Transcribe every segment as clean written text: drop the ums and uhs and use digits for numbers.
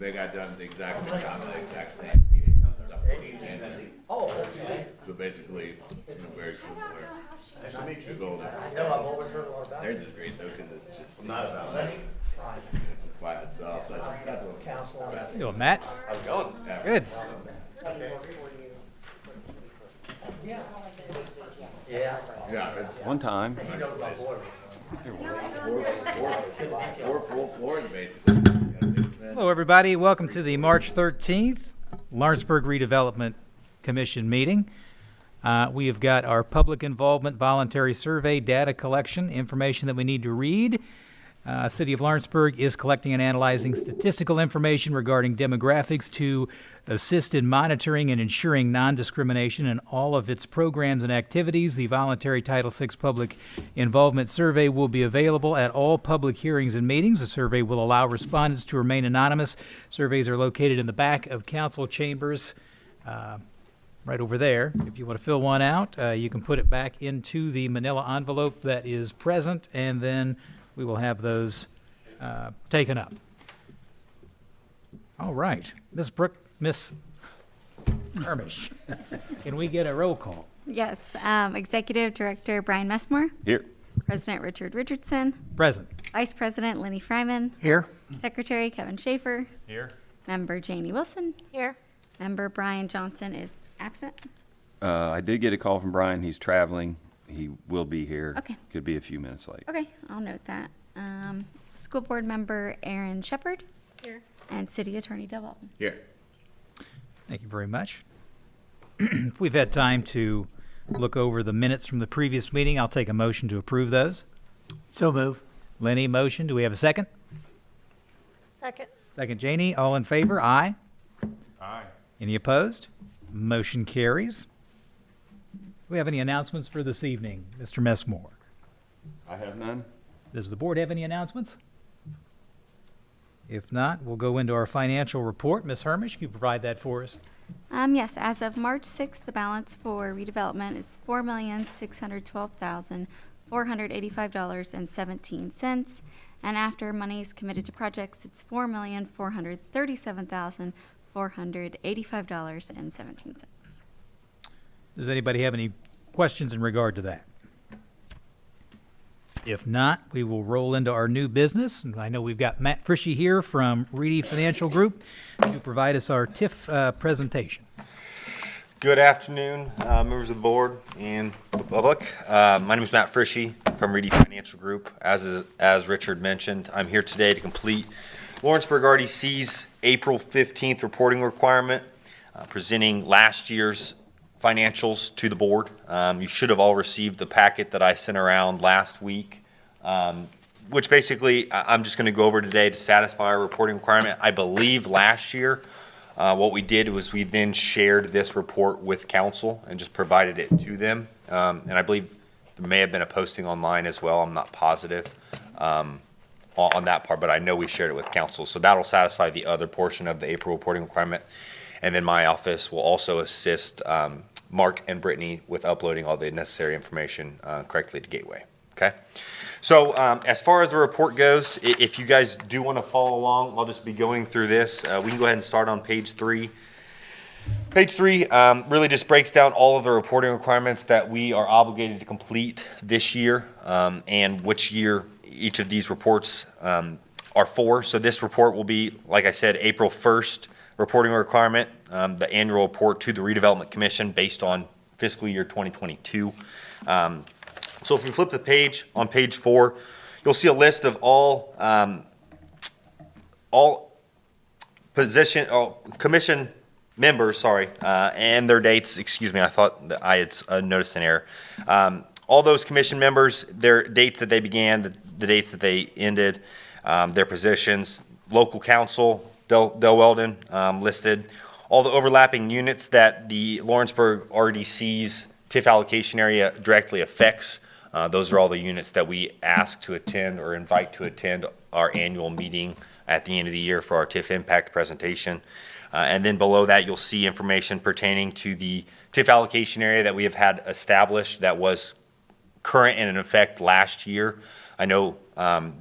They got done at the exact same time, the exact same meeting. Oh, okay. So basically, very similar. Nice to meet you. Golden. I know, I've always heard a lot about it. Theirs is great though, because it's just not about money. It's by itself. That's what Council. How you doing, Matt? How's it going? Good. Yeah. Yeah, it's One time. He knows about boilers. four full floors basically. You got a basement. Hello, everybody. Welcome to the March 13th Lawrenceburg Redevelopment Commission meeting. We have got our public involvement voluntary survey data collection information that we need to read. City of Lawrenceburg is collecting and analyzing statistical information regarding demographics to assist in monitoring and ensuring non-discrimination in all of its programs and activities. The voluntary Title VI public involvement survey will be available at all public hearings and meetings. The survey will allow respondents to remain anonymous. Surveys are located in the back of council chambers, right over there. If you want to fill one out, you can put it back into the manila envelope that is present, and then we will have those taken up. All right. Miss Hermish, can we get a roll call? Yes, Executive Director Brian Messmore, Here. President Richard Richardson, Present. Vice President Lenny Fryman, Here. Secretary Kevin Schaefer, Here. Member Janie Wilson. Here. Member Brian Johnson is absent. I did get a call from Brian. He's traveling. He will be here. Okay. Could be a few minutes late. Okay, I'll note that. School Board Member Aaron Shepard. Here. And City Attorney Del Walton. Here. Thank you very much. If we've had time to look over the minutes from the previous meeting, I'll take a motion to approve those. So move. Lenny, motion. Do we have a second? Second. Second, Janie. All in favor? Aye. Aye. Any opposed? Motion carries. Do we have any announcements for this evening, Mr. Messmore? I have none. Does the board have any announcements? If not, we'll go into our financial report. Ms. Hermish, can you provide that for us? Yes, as of March 6th, the balance for redevelopment is $4,612,485.17. And after monies committed to projects, it's $4,437,485.17. Does anybody have any questions in regard to that? If not, we will roll into our new business. And I know we've got Matt Frishy here from Reedy Financial Group to provide us our TIF presentation. Good afternoon, members of the board and the public. My name is Matt Frishy from Reedy Financial Group. As Richard mentioned, I'm here today to complete Lawrenceburg RDC's April 15th reporting requirement, presenting last year's financials to the board. You should have all received the packet that I sent around last week, which basically I'm just going to go over today to satisfy our reporting requirement. I believe last year what we did was we then shared this report with council and just provided it to them. And I believe there may have been a posting online as well. I'm not positive on that part, but I know we shared it with council. So that'll satisfy the other portion of the April reporting requirement. And then my office will also assist Mark and Brittany with uploading all the necessary information correctly to Gateway. Okay. So as far as the report goes, if you guys do want to follow along, I'll just be going through this. We can go ahead and start on page 3. Page 3 really just breaks down all of the reporting requirements that we are obligated to complete this year and which year each of these reports are for. So this report will be, like I said, April 1st reporting requirement, the annual report to the Redevelopment Commission based on fiscal year 2022. So if we flip the page, on page 4, you'll see a list of all commission members, and their dates. Excuse me, I thought that I had noticed an error. All those commission members, their dates that they began, the dates that they ended, their positions, local council, Del Weldon listed, all the overlapping units that the Lawrenceburg RDC's TIF allocation area directly affects. Those are all the units that we ask to attend or invite to attend our annual meeting at the end of the year for our TIF impact presentation. And then below that, you'll see information pertaining to the TIF allocation area that we have had established that was current and in effect last year. I know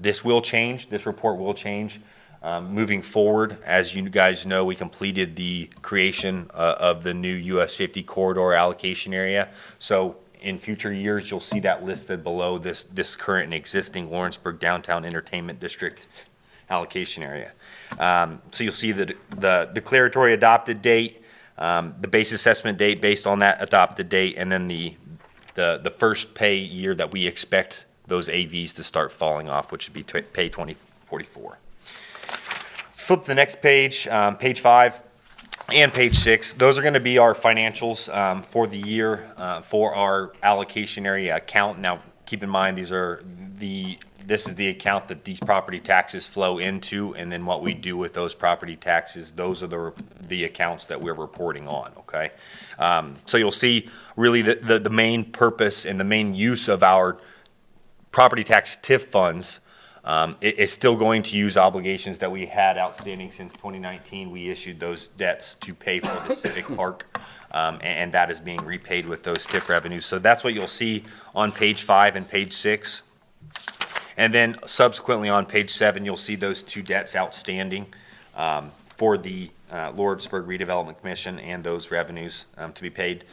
this will change. This report will change Moving forward, as you guys know, we completed the creation of the new US 50 corridor allocation area. So in future years, you'll see that listed below this current and existing Lawrenceburg Downtown Entertainment District allocation area. So you'll see the declaratory adopted date, the base assessment date based on that adopted date, and then the first pay year that we expect those AVs to start falling off, which would be pay 2044. Flip the next page, page 5 and page 6. Those are going to be our financials for the year for our allocation area account. Now, keep in mind, this is the account that these property taxes flow into, and then what we do with those property taxes, those are the accounts that we're reporting on, okay? So you'll see really the main purpose and the main use of our property tax TIF funds is still going to use obligations that we had outstanding since 2019. We issued those debts to pay for the Civic Park, and that is being repaid with those TIF revenues. So that's what you'll see on page 5 and page 6. And then subsequently on page 7, you'll see those two debts outstanding for the Lawrenceburg Redevelopment Commission and those revenues to be paid.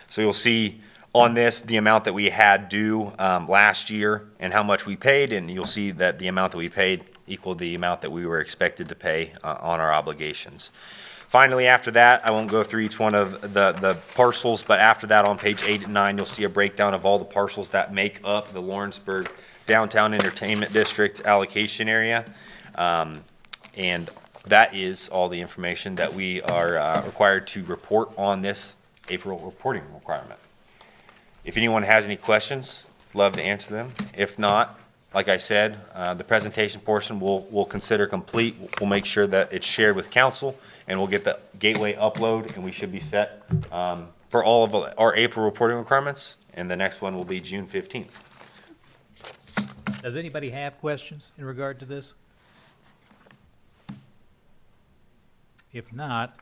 So you'll see on this the amount that we had due last year and how much we paid, and you'll see that the amount that we paid equaled the amount that we were expected to pay on our obligations. Finally, after that, I won't go through each one of the parcels, but after that on page 8 and 9, you'll see a breakdown of all the parcels that make up the Lawrenceburg Downtown Entertainment District allocation area. And that is all the information that we are required to report on this April reporting requirement. If anyone has any questions, love to answer them. If not, like I said, the presentation portion we'll consider complete. We'll make sure that it's shared with council, and we'll get the gateway upload, and we should be set for all of our April reporting requirements, and the next one will be June 15th. Does anybody have questions in regard to this? If not,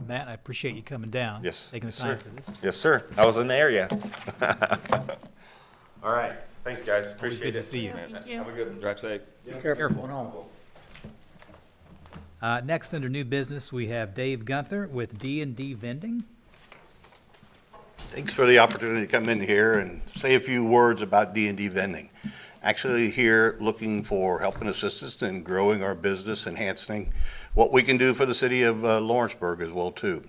Matt, I appreciate you coming down. Yes, Taking the yes, time sir. for this. Yes, sir. I was in the area. All right. Thanks, guys. Always Appreciate good to it. see you. Thank you. Have a good one. Drive safe. Careful. Next, under new business, we have Dave Gunther with D&D Vending. Thanks for the opportunity to come in here and say a few words about D&D Vending. Actually here looking for help and assistance in growing our business, enhancing what we can do for the city of Lawrenceburg as well too.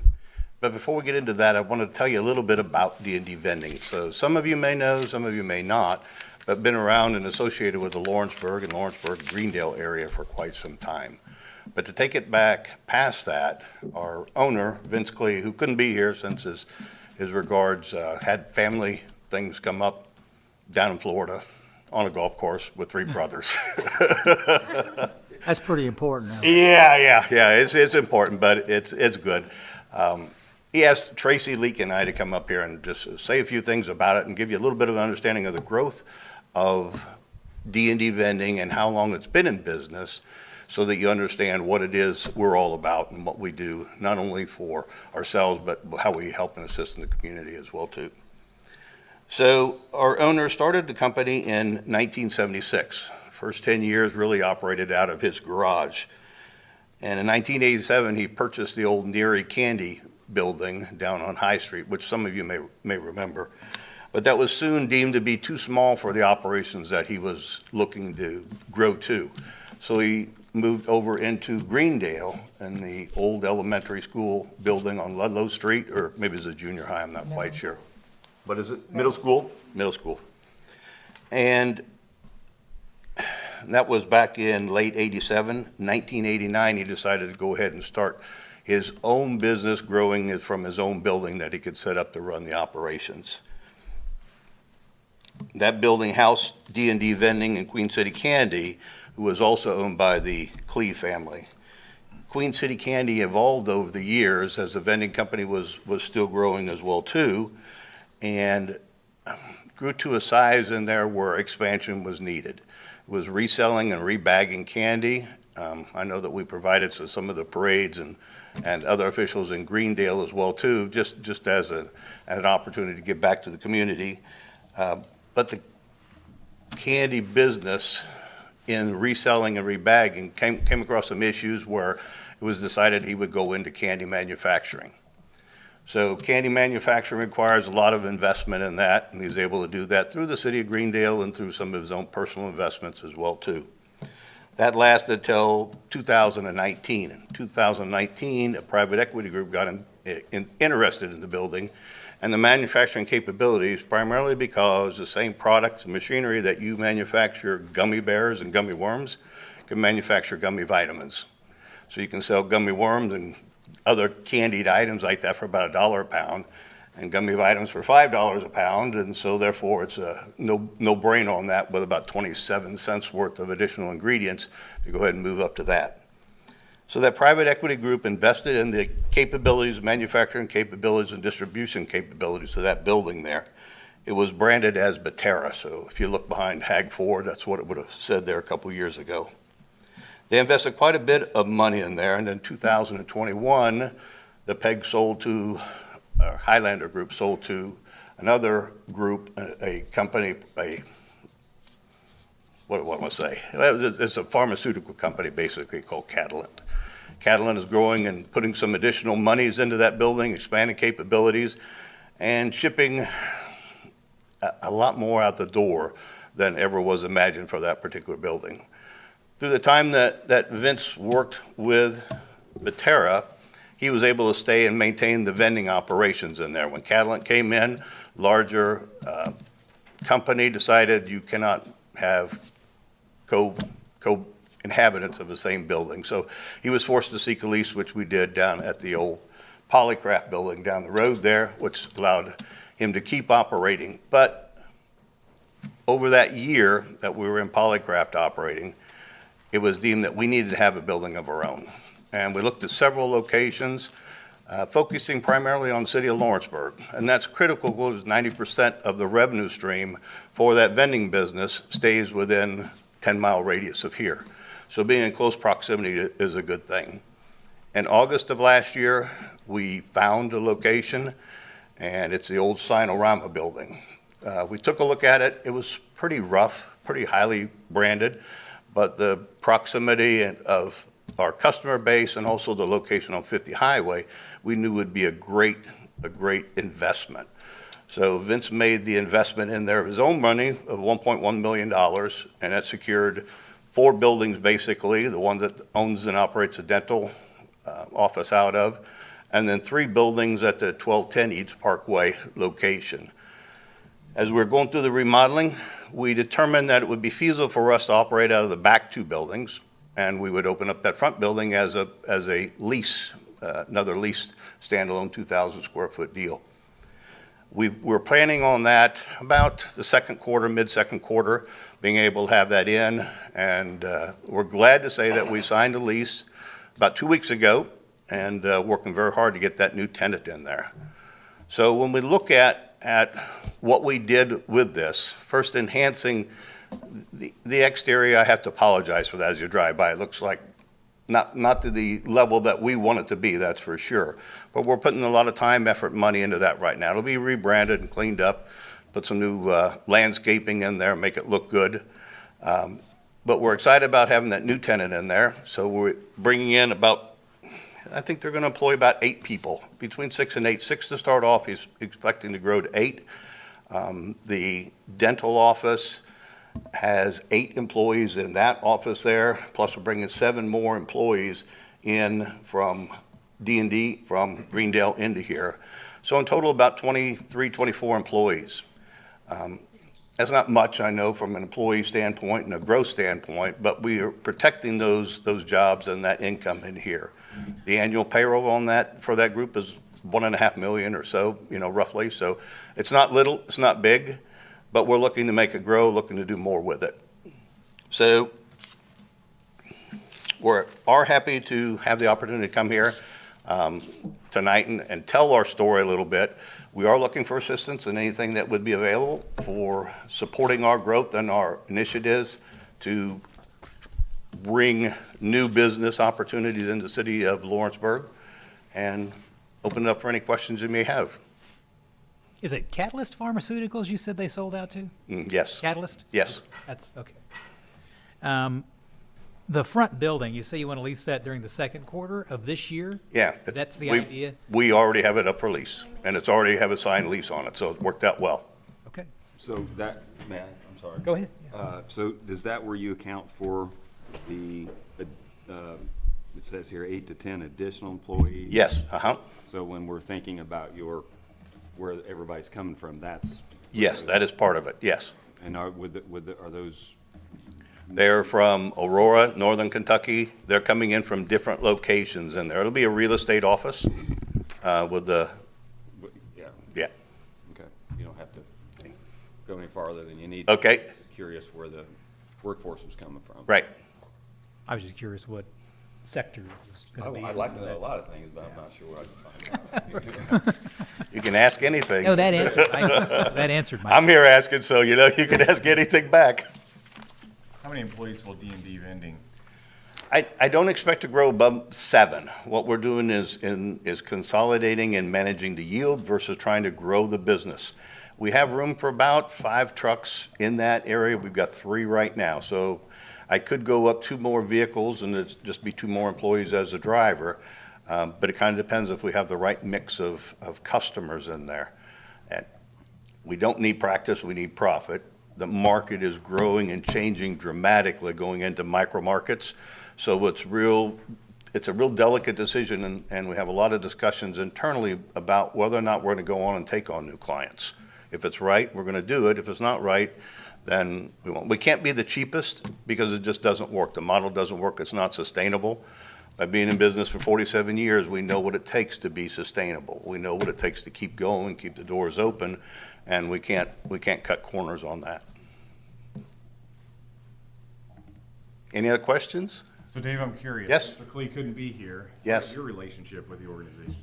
But before we get into that, I want to tell you a little bit about D&D Vending. So some of you may know, some of you may not, but been around and associated with the Lawrenceburg and Lawrenceburg-Greendale area for quite some time. But to take it back past that, our owner, Vince Clee, who couldn't be here since his regards, had family things come up down in Florida on a golf course with 3 brothers. That's pretty important now. Yeah, it's important, but it's good. He asked Tracy Leak and I to come up here and just say a few things about it and give you a little bit of an understanding of the growth of D&D Vending and how long it's been in business, so that you understand what it is we're all about and what we do, not only for ourselves, but how we help and assist in the community as well too. So our owner started the company in 1976. First 10 years really operated out of his garage. And in 1987, he purchased the old Neary Candy building down on High Street, which some of you may remember. But that was soon deemed to be too small for the operations that he was looking to grow to. So he moved over into Greendale in the old elementary school building on Ludlow Street, or maybe it's a junior high, I'm not quite sure. What is it? Middle school? Middle school. And that was back in late 87. 1989, he decided to go ahead and start his own business, growing it from his own building that he could set up to run the operations. That building housed D&D Vending and Queen City Candy, who was also owned by the Clee family. Queen City Candy evolved over the years as the vending company was still growing as well too, and grew to a size in there where expansion was needed. It was reselling and rebagging candy. I know that we provided so some of the parades and other officials in Greendale as well too, just as an opportunity to give back to the community. But the candy business in reselling and rebagging, came across some issues where it was decided he would go into candy manufacturing. So candy manufacturing requires a lot of investment in that, and he was able to do that through the city of Greendale and through some of his own personal investments as well, too. That lasted till 2019. In 2019, a private equity group got interested in the building and the manufacturing capabilities, primarily because the same products and machinery that you manufacture gummy bears and gummy worms can manufacture gummy vitamins. So you can sell gummy worms and other candied items like that for about $1 a pound, and gummy vitamins for $5 a pound, and so therefore it's a no-brainer on that, with about 27 cents worth of additional ingredients to go ahead and move up to that. So that private equity group invested in the capabilities, manufacturing capabilities and distribution capabilities of that building there. It was branded as Batera, so if you look behind Hag Ford, that's what it would have said there a couple years ago. They invested quite a bit of money in there, and in 2021, the PEG sold to, Highlander Group sold to another group, a company, what do I want to say? It's a pharmaceutical company basically called Catalent. Catalent is growing and putting some additional monies into that building, expanding capabilities, and shipping a lot more out the door than ever was imagined for that particular building. Through the time that Vince worked with Batera, he was able to stay and maintain the vending operations in there. When Catalent came in, larger company decided you cannot have co-inhabitants of the same building. So he was forced to seek a lease, which we did down at the old Polycraft building down the road there, which allowed him to keep operating. But over that year that we were in Polycraft operating, it was deemed that we needed to have a building of our own. And we looked at several locations, focusing primarily on the city of Lawrenceburg. And that's critical because 90% of the revenue stream for that vending business stays within 10-mile radius of here. So being in close proximity is a good thing. In August of last year, we found a location, and it's the old Sinorama building. We took a look at it. It was pretty rough, pretty highly branded, but the proximity of our customer base and also the location on 50 Highway, we knew would be a great investment. So Vince made the investment in there of his own money of $1.1 million, and that secured 4 buildings basically, the one that owns and operates a dental office out of, and then 3 buildings at the 1210 East Parkway location. As we're going through the remodeling, we determined that it would be feasible for us to operate out of the back 2 buildings, and we would open up that front building as a lease, another leased standalone 2,000 square foot deal. We're planning on that about the second quarter, mid-second quarter, being able to have that in, and we're glad to say that we signed a lease about 2 weeks ago, and working very hard to get that new tenant in there. So when we look at what we did with this, first enhancing the exterior, I have to apologize for that as you drive by. It looks like not to the level that we want it to be, that's for sure. But we're putting a lot of time, effort, money into that right now. It'll be rebranded and cleaned up, put some new landscaping in there, make it look good. But we're excited about having that new tenant in there. So we're bringing in about, I think they're going to employ about 8 people, between 6 and 8. 6 to start off, he's expecting to grow to 8. The dental office has 8 employees in that office there, plus we're bringing 7 more employees in from D&D, from Greendale into here. So in total, about 23, 24 employees. That's not much, I know, from an employee standpoint and a growth standpoint, but we are protecting those jobs and that income in here. The annual payroll on that, for that group, is $1.5 million or so, roughly. So it's not little, it's not big, but we're looking to make it grow, looking to do more with it. So we are happy to have the opportunity to come here tonight and tell our story a little bit. We are looking for assistance in anything that would be available for supporting our growth and our initiatives to bring new business opportunities in the city of Lawrenceburg, and open it up for any questions you may have. Is it Catalyst Pharmaceuticals you said they sold out to? Yes. Catalyst? Yes. That's okay. The front building, you say you want to lease that during the second quarter of this year? Yeah. That's the we- idea? We already have it up for lease, and it's already have a signed lease on it, so it worked out well. Okay, So that, Matt, I'm sorry. go ahead. So does that where you account for the, it says here 8 to 10 additional employees? Yes, uh-huh. So when we're thinking about where everybody's coming from, that's, Yes, that is part of it, yes. and are those, They're from Aurora, Northern Kentucky. They're coming in from different locations in there. It'll be a real estate office with the, yeah, yeah. okay. You don't have to go any farther than you need. Okay, Curious where the workforce was coming from. right. I was just curious what sector it was going to be. I'd like to know a lot of things, but I'm not sure what I can find out. You can ask anything. No, that answered my. I'm here asking, so you can ask anything back. How many employees will D&D vending? I don't expect to grow above 7. What we're doing is consolidating and managing the yield versus trying to grow the business. We have room for about 5 trucks in that area. We've got 3 right now. So I could go up 2 more vehicles and it'd just be 2 more employees as a driver. But it kind of depends if we have the right mix of customers in there. And we don't need practice, we need profit. The market is growing and changing dramatically going into micro markets. So it's a real delicate decision, and we have a lot of discussions internally about whether or not we're going to go on and take on new clients. If it's right, we're going to do it. If it's not right, then we won't. We can't be the cheapest because it just doesn't work. The model doesn't work. It's not sustainable. By being in business for 47 years, we know what it takes to be sustainable. We know what it takes to keep going, keep the doors open, and we can't cut corners on that. Any other questions? So Dave, I'm curious. Yes. Mr. Klee couldn't be here. Yes. What's your relationship with the organization?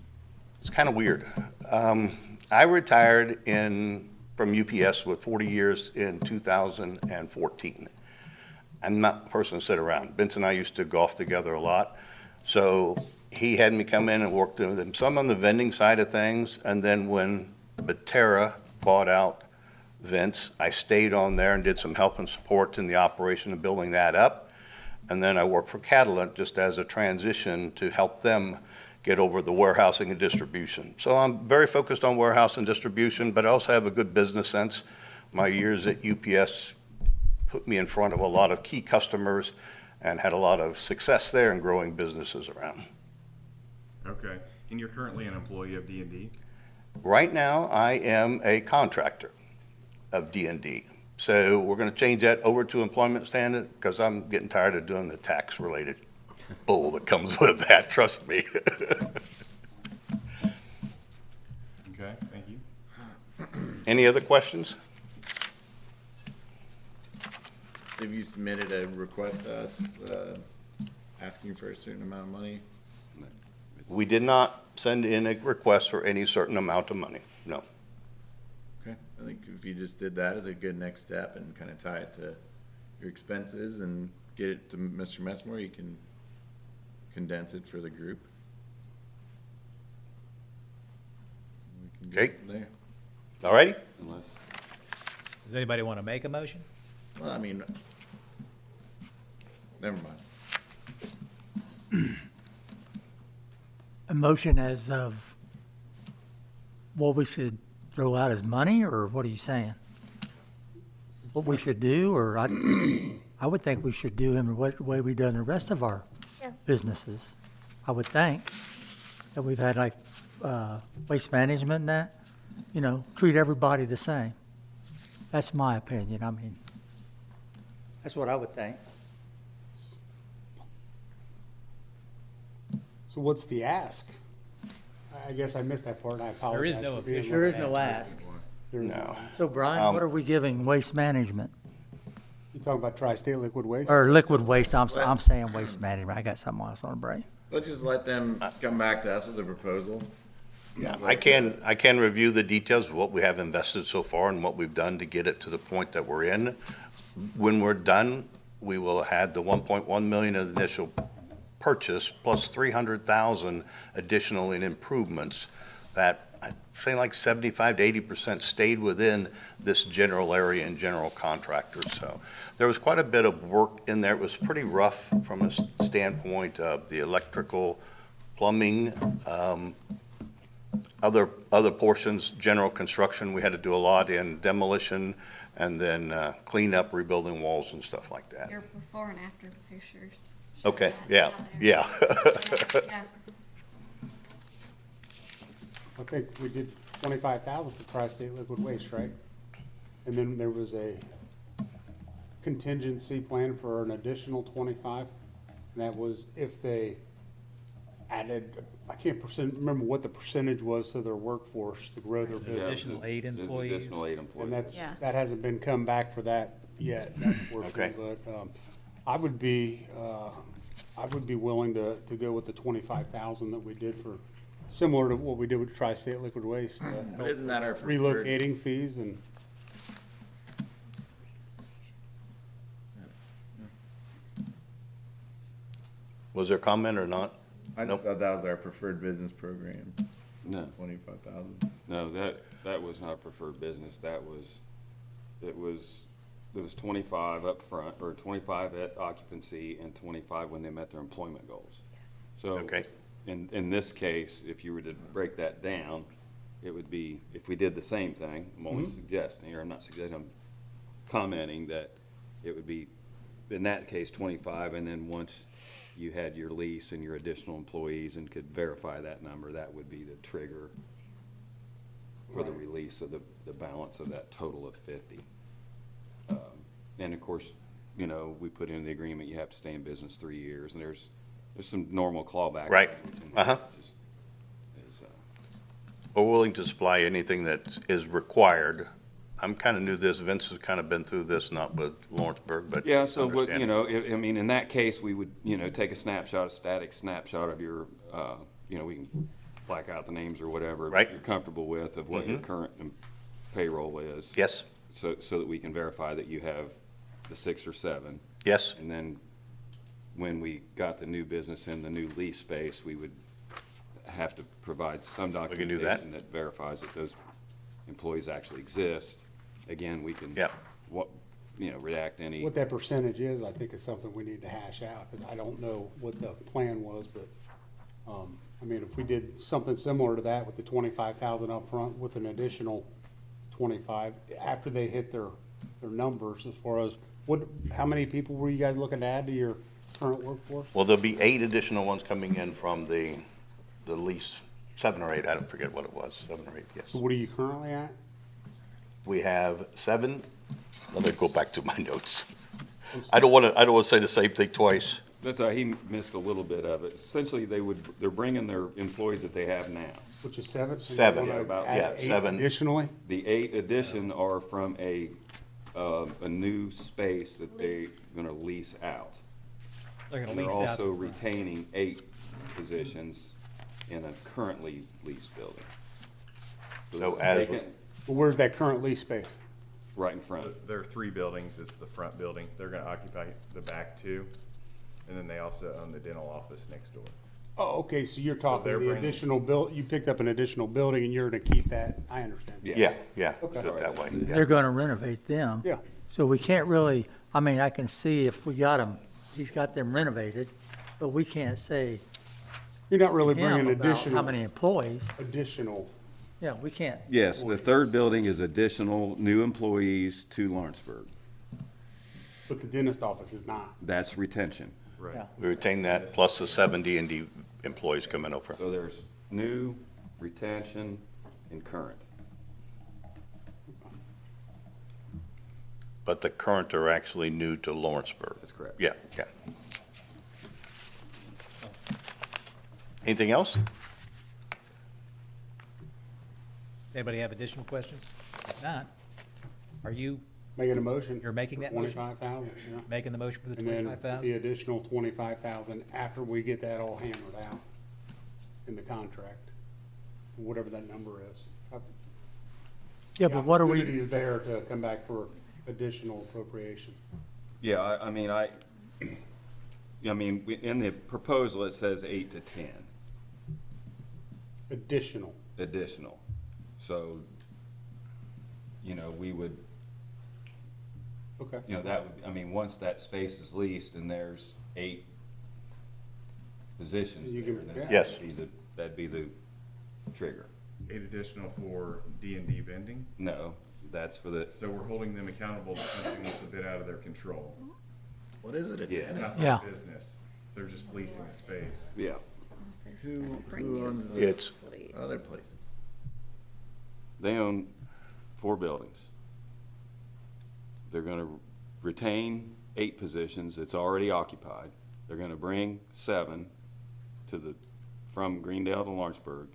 It's kind of weird. I retired from UPS with 40 years in 2014. I'm not a person to sit around. Vince and I used to golf together a lot. So he had me come in and work with him, some on the vending side of things. And then when Batera bought out Vince, I stayed on there and did some help and support in the operation of building that up. And then I worked for Catalent just as a transition to help them get over the warehousing and distribution. So I'm very focused on warehouse and distribution, but I also have a good business sense. My years at UPS put me in front of a lot of key customers and had a lot of success there in growing businesses around. Okay. And you're currently an employee of D&D? Right now, I am a contractor of D&D. So we're going to change that over to employment standard because I'm getting tired of doing the tax-related bull that comes with that, trust me. Okay, thank you. Any other questions? Have you submitted a request to us, asking for a certain amount of money? We did not send in a request for any certain amount of money, no. Okay, I think if you just did that as a good next step and kind of tie it to your expenses and get it to Mr. Messmore, you can condense it for the group. We can go Okay. from there. All righty? Unless, Does anybody want to make a motion? Well, I mean, never mind. A motion as of what we should throw out as money, or what are you saying? What we should do, or I would think we should do him the way we've done the rest of our Yeah. businesses. I would think that we've had like waste management and that, treat everybody the same. That's my opinion. I mean, that's what I would think. So what's the ask? I guess I missed that part, and I apologize. There is no for being official- There is late. no ask. There is No. So Brian, what are we giving waste management? You talking about tri-state liquid waste? Or liquid waste, I'm saying waste management. I got something else on the brain. Let's just let them come back to us with a proposal. Yeah, I can review the details of what we have invested so far and what we've done to get it to the point that we're in. When we're done, we will have had the 1.1 million of the initial purchase plus 300,000 additional in improvements that I'd say like 75 to 80% stayed within this general area and general contractors. So there was quite a bit of work in there. It was pretty rough from a standpoint of the electrical, plumbing, other portions, general construction. We had to do a lot in demolition and then clean up, rebuilding walls and stuff like that. Your before and after pictures. show Okay, that yeah, out there. yeah. Yeah. I think we did 25,000 for Tri-State Liquid Waste, right? And then there was a contingency plan for an additional 25. And that was if they added, I can't remember what the percentage was to their workforce to grow their business. Additional 8 There's employees. additional 8 And employees. Yeah. that hasn't been come back for that yet, unfortunately. But I would be willing to go with the 25,000 that we did for, similar to what we did with Tri-State Liquid Waste. But isn't that our preferred? Relocating fees and. Was there comment or not? I just Nope. thought that was our preferred business program, No, 25,000. no, that was not preferred business. It was 25 up front, or 25 at occupancy and 25 when they met their employment goals. So Okay. in this case, if you were to break that down, it would be, if we did the same thing, I'm only suggesting, or I'm not suggesting, I'm commenting that it would be, in that case, 25, and then once you had your lease and your additional employees and could verify that number, that would be the trigger for the release of the balance of that total of 50. And of course, you know, we put in the agreement, you have to stay in business 3 years, and there's some normal clawback. Right. language in there, Uh-huh. which is, We're willing to supply anything that is required. I'm kind of new to this. Vince has kind of been through this, not with Lawrenceburg, but. Yeah, so what, understand you it. know, I mean, in that case, we would, you know, take a snapshot, a static snapshot of your, you know, we can black out the names or whatever. Right. You're comfortable with of what your current payroll is. Yes, So that we can verify that you have the 6 or 7. yes, And then when we got the new business in the new lease space, we would have to provide some can do documentation that. that verifies that those employees actually exist. Again, we can. Yep. You know, redact any. What that percentage is, I think is something we need to hash out, because I don't know what the plan was, but, I mean, if we did something similar to that with the 25,000 up front with an additional 25, after they hit their numbers as far as, how many people were you guys looking to add to your current workforce? well, there'll be 8 additional ones coming in from the lease, 7 or 8, I don't forget what it was, 7 or 8, yes. So what are you currently at? We have 7, let me go back to my notes. I don't want to say the same thing twice. That's why he missed a little bit of it. Essentially, they're bringing their employees that they have now. Which is 7? So you 7, wanna about- add yeah, 8 7. Additionally? The 8 addition are from a new space that they're gonna lease out. They're And gonna they're lease out. also retaining 8 positions in a currently leased building. So it's as- vacant Well, where's that current lease space? right in front. There are 3 buildings. This is the front building. They're gonna occupy the back 2. And then they also own the dental office next door. Oh, okay, so you're talking they're the bringing- additional you picked up an additional building and you're gonna keep that, I understand. Yeah, Okay. put it that way, yeah. They're gonna renovate them. Yeah. So we can't really, I mean, I can see if we got them, he's got them renovated, but we can't say You're not really him bringing about how many employees. additional, Yeah, we can't. Yes, the third building is additional new employees to Lawrenceburg. but the dentist office is not. That's retention. Yeah. We retain that plus the 7 D&D employees coming over. So there's new, retention, and current. But the current are actually new to Lawrenceburg. That's correct. Yeah, yeah. Anything else? Anybody have additional questions? If not, are you Making a motion. You're making that motion? 25,000, yeah. making the motion for the And then the 25,000? additional 25,000 after we get that all hammered out in the contract, whatever that number is. Yeah, but what are The we, opportunity is there to come back for additional appropriation. Yeah, I mean, in the proposal, it says 8 to 10 Additional. additional. So, you know, we would, Okay. you know, that would, I mean, once that space is leased and there's 8 positions You there, can- then yeah. Yes. that'd be the trigger. 8 additional for D&D vending. No, that's for the, So we're holding them accountable to something that's a bit out of their control. What is it? Yeah. It's not Yeah. their business. They're just leasing a space. yeah. Who owns the It's, other places? They own 4 buildings. They're gonna retain 8 positions, it's already occupied. They're gonna bring 7 from Greendale to Lawrenceburg,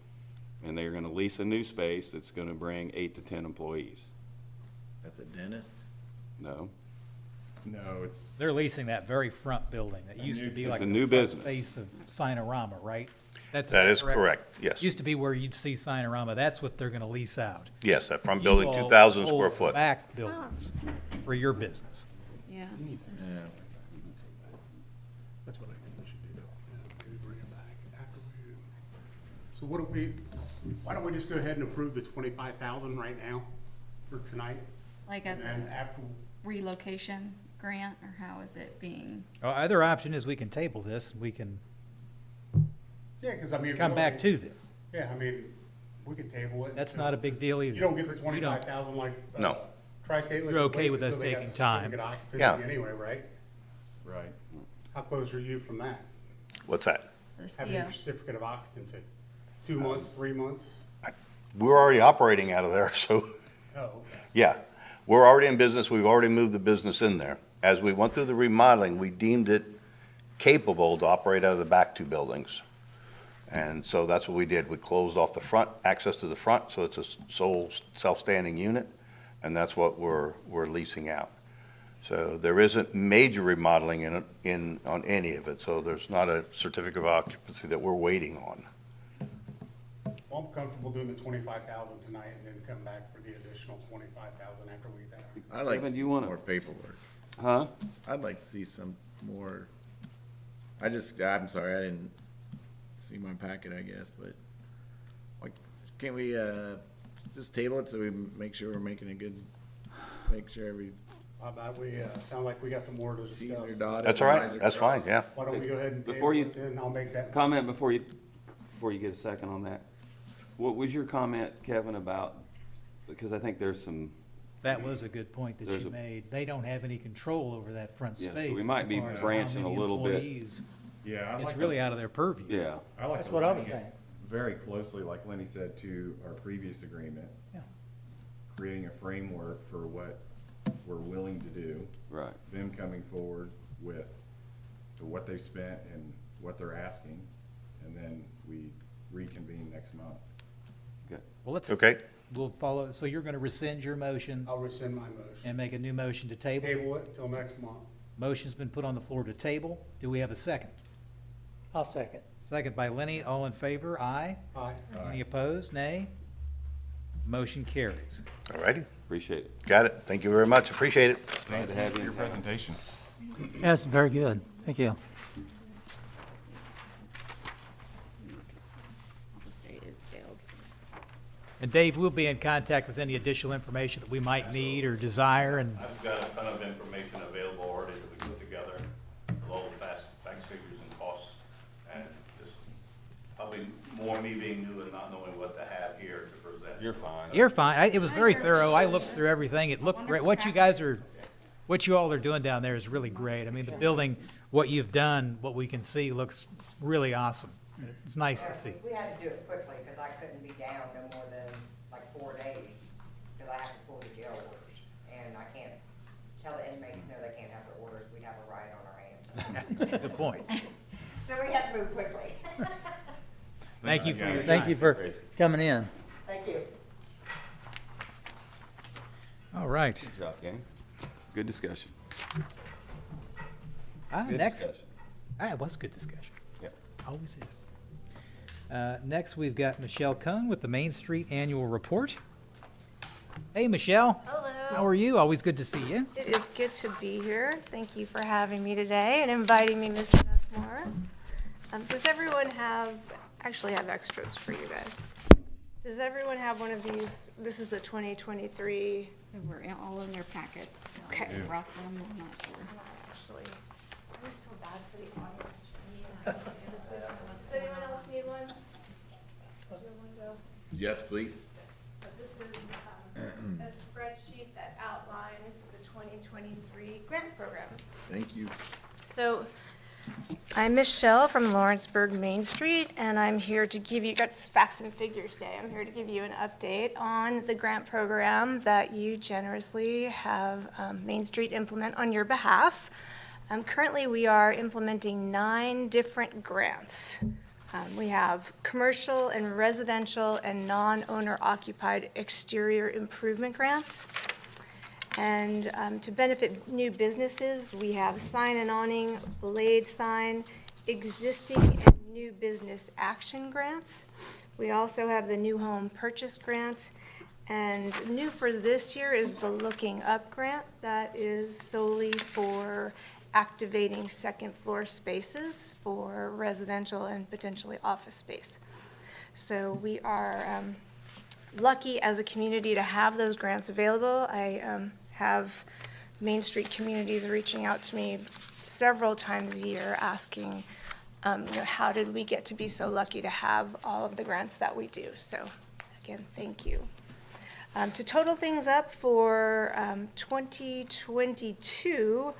and they're gonna lease a new space that's gonna bring 8 to 10 employees. That's a dentist? No? No, it's, They're leasing that very front building that used to be It's like a the new front business. face of Sinorama, right? that is correct, yes. Used to be where you'd see Sinorama. That's what they're gonna lease out. Yes, that front You building, all 2,000 square hold foot. Back buildings for your business. Yeah. Yeah. That's what I think we should do. Yeah, maybe bring it back after we. So why don't we just go ahead and approve the 25,000 right now for tonight? Like And as then a after, relocation grant, or how is it being? Other option is we can table this. We can yeah, because I mean. if we come don't back get- to this. Yeah, I mean, we can table it. That's not a big deal either. You don't get the We don't. 25,000 like. No. Tri-State. You're okay with us taking time. Yeah. Anyway, right? right. How close are you from that? What's that? The Having CO. your certificate of occupancy? 2 months, 3 months? We're already operating out of there, so, Oh, okay. yeah. We're already in business, we've already moved the business in there. As we went through the remodeling, we deemed it capable to operate out of the back 2 buildings. And so that's what we did. We closed off the front, access to the front, so it's a sole self-standing unit, and that's what we're leasing out. So there isn't major remodeling on any of it, so there's not a certificate of occupancy that we're waiting on. Well, I'm comfortable doing the 25,000 tonight and then come back for the additional 25,000 after we that. I'd like to Kevin, see you some wanna- more paperwork. Huh? I'd like to see some more, I'm sorry, I didn't see my packet, I guess, but, like, can't we, just table it so we make sure we're making a good, make sure every How about we, sound like we got some more to T's discuss. are dotted. That's and all I's right, are that's fine, crossed. yeah. Why don't we go ahead and Before table you- it, then I'll make that. Comment before you get a second on that. What was your comment, Kevin, about, because I think there's some, That was a good point that There's you a- made. They don't have any control over that front Yeah, so space. we might as be far as how branching a many little bit. employees. Yeah, I It's like really to- out of their purview. yeah. I like That's to what I was link it saying. very closely, like Lenny said, to our previous agreement. Yeah. Creating a framework for what we're willing to do, Right. them coming forward with what they've spent and what they're asking, and then we reconvene next month. Well, let's, Okay, we'll follow, so you're gonna rescind your motion I'll rescind my motion. and make a new motion to table? Table it until next month. Motion's been put on the floor to table. Do we have a second? I'll second. Second by Lenny. All in favor? Aye. Aye. Any opposed? Nay. Motion carries. all righty, Appreciate it. got it. Thank you very much, appreciate it. Glad to have you For in your town. presentation. That's very good. Thank you. And Dave, we'll be in contact with any additional information that we might need or desire, and I've got a ton of information available already that we put together, all the facts figures and costs, and just probably more me being new and not knowing what to have here to present. You're fine. you're fine. It was very thorough. I looked through everything. It looked great. What you all are doing down there is really great. I mean, the building, what you've done, what we can see looks really awesome. It's nice to see. We had to do it quickly, because I couldn't be down no more than like 4 days, because I have to pull the jail orders. And I can't tell the inmates, no, they can't have their orders, we'd have a riot on our hands. Good point. So we had to move quickly. Thank you for your time. Thank you for coming in. Thank you. All right. Good job, gang. Good discussion. Good Next, discussion. it was good discussion. Yep. Always is. Next, we've got Michelle Cohn with the Main Street Annual Report. Hey, Michelle. Hello. How are you? Always good to see you. It is good to be here. Thank you for having me today and inviting me, Mr. Nussmore. Does everyone have extras for you guys? Does everyone have one of these? This is the 2023. They were all in their packets. Okay. I brought them, I'm not sure. Actually, I just feel bad for the audience. Does anyone else need one? Do you want to go? Yes, please. So this is a spreadsheet that outlines the 2023 grant program. Thank you. So I'm Michelle from Lawrenceburg Main Street, and I'm here to give you, got facts and figures today. I'm here to give you an update on the grant program that you generously have Main Street implement on your behalf. Currently, we are implementing 9 different grants. We have commercial and residential and non-owner occupied exterior improvement grants. And to benefit new businesses, we have sign and awning, blade sign, existing and new business action grants. We also have the new home purchase grant. And new for this year is the Looking Up grant that is solely for activating second floor spaces for residential and potentially office space. So we are lucky as a community to have those grants available. I have Main Street communities reaching out to me several times a year asking, how did we get to be so lucky to have all of the grants that we do? So again, thank you. To total things up for 2022,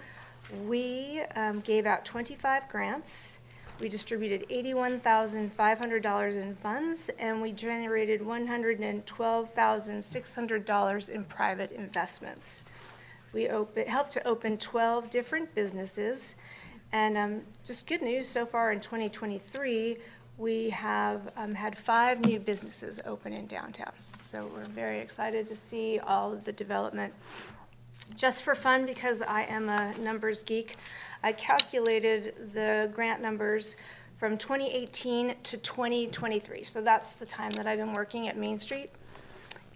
we gave out 25 grants. We distributed $81,500 in funds, and we generated $112,600 in private investments. We helped to open 12 different businesses, and just good news so far in 2023, we have had 5 new businesses open in downtown. So we're very excited to see all of the development. Just for fun, because I am a numbers geek, I calculated the grant numbers from 2018 to 2023. So that's the time that I've been working at Main Street.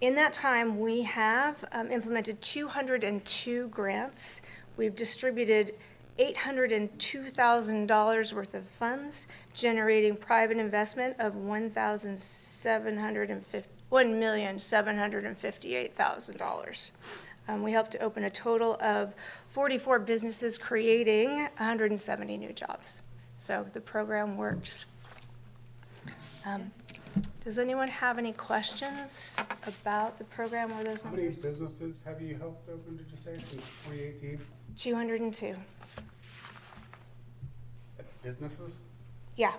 In that time, we have implemented 202 grants. We've distributed $802,000 worth of funds, generating private investment of $1,758,000. We helped to open a total of 44 businesses, creating 170 new jobs. So the program works. Does anyone have any questions about the program or those How many numbers? businesses have you helped open, did you say, since 2018? 202. Businesses? Yeah.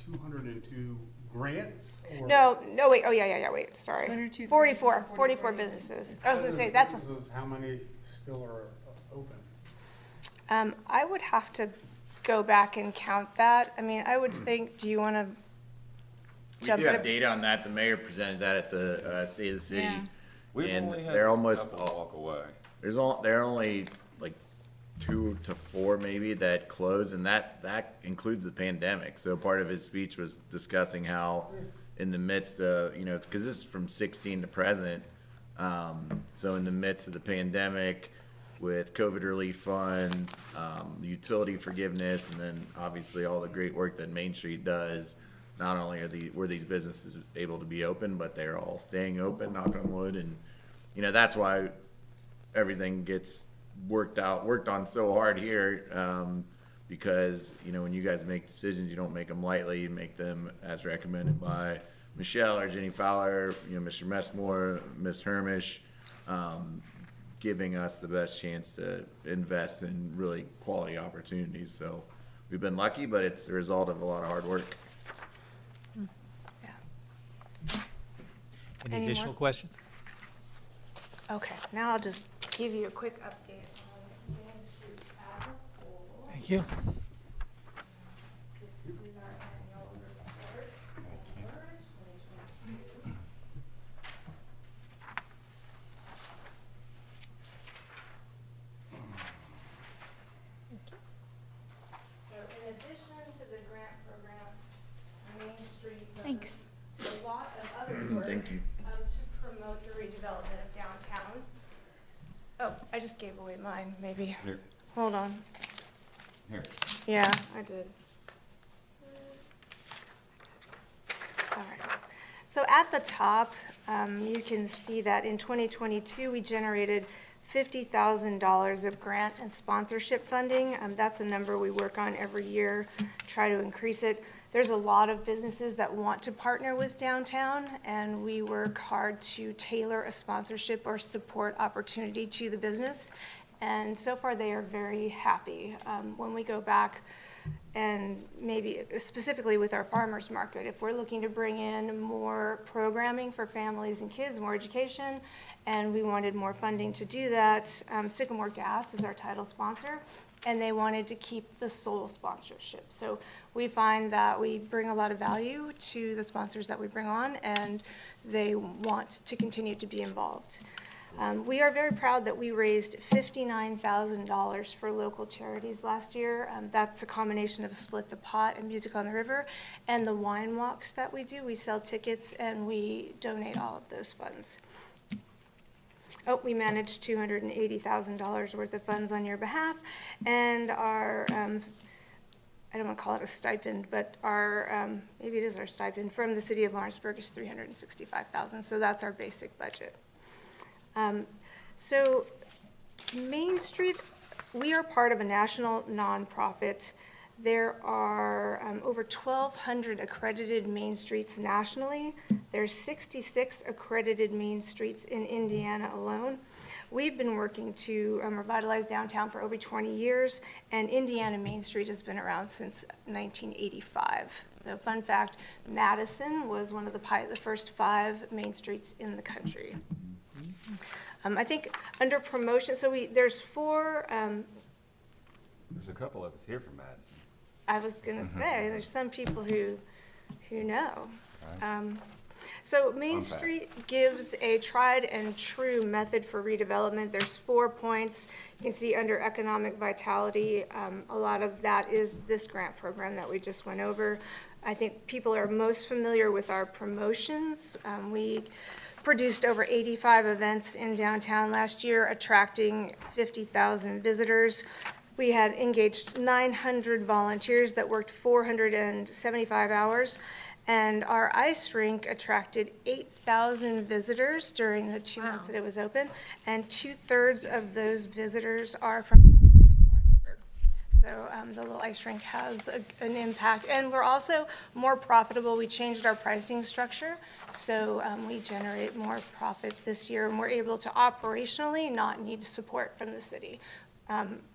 202 grants? Or No, wait. Oh, yeah, wait. Sorry. 44 businesses. I was going to say, that's, businesses, how many still are open? I would have to go back and count that. I mean, I would think, do you want to We jump do have in? data on that. The mayor presented that at the State of the City. Yeah. We've And only had they're a almost couple walk away. There are only like 2 to 4 maybe that close, and that includes the pandemic. So part of his speech was discussing how in the midst of, because this is from 16 to present, so in the midst of the pandemic with COVID relief funds, utility forgiveness, and then obviously all the great work that Main Street does, not only were these businesses able to be open, but they're all staying open, knock on wood, and that's why everything gets worked on so hard here, because when you guys make decisions, you don't make them lightly. You make them as recommended by Michelle or Jenny Fowler, Mr. Messmore, Ms. Hermish, giving us the best chance to invest in really quality opportunities. So we've been lucky, but it's the result of a lot of hard work. Any Any additional more? questions? Okay, now I'll just give you a quick update on Main Street as a whole. Thank you. This is our annual report for 2022. So in addition to the grant program, Main Street does Thanks. a lot of other work Thank you. to promote the redevelopment of downtown. Oh, I just gave away mine, maybe. Here. Hold on. Here. Yeah, I did. All right. So at the top, you can see that in 2022, we generated $50,000 of grant and sponsorship funding. That's a number we work on every year, try to increase it. There's a lot of businesses that want to partner with downtown, and we work hard to tailor a sponsorship or support opportunity to the business. And so far, they are very happy. When we go back, and maybe specifically with our farmers market, if we're looking to bring in more programming for families and kids, more education, and we wanted more funding to do that, Sycamore Gas is our title sponsor, and they wanted to keep the sole sponsorship. So we find that we bring a lot of value to the sponsors that we bring on, and they want to continue to be involved. We are very proud that we raised $59,000 for local charities last year. That's a combination of Split the Pot and Music on the River and the wine walks that we do. We sell tickets and we donate all of those funds. Oh, we managed $280,000 worth of funds on your behalf, and our, I don't want to call it a stipend, but our, maybe it is our stipend from the city of Lawrenceburg is $365,000, so that's our basic budget. So Main Street, we are part of a national nonprofit. There are over 1,200 accredited Main Streets nationally. There's 66 accredited Main Streets in Indiana alone. We've been working to revitalize downtown for over 20 years, and Indiana Main Street has been around since 1985. So fun fact, Madison was one of the first 5 Main Streets in the country. I think under promotion, so there's 4, There's a couple of us here from Madison. I was gonna say, there's some people who know. So Main Street gives a tried and true method for redevelopment. There's 4 points. You can see under economic vitality, a lot of that is this grant program that we just went over. I think people are most familiar with our promotions. We produced over 85 events in downtown last year, attracting 50,000 visitors. We had engaged 900 volunteers that worked 475 hours, and our ice rink attracted 8,000 visitors during the 2 months that it was open, and 2/3 of those visitors are from outside of Lawrenceburg. So the little ice rink has an impact, and we're also more profitable. We changed our pricing structure, so we generate more profit this year, and we're able to operationally not need support from the city.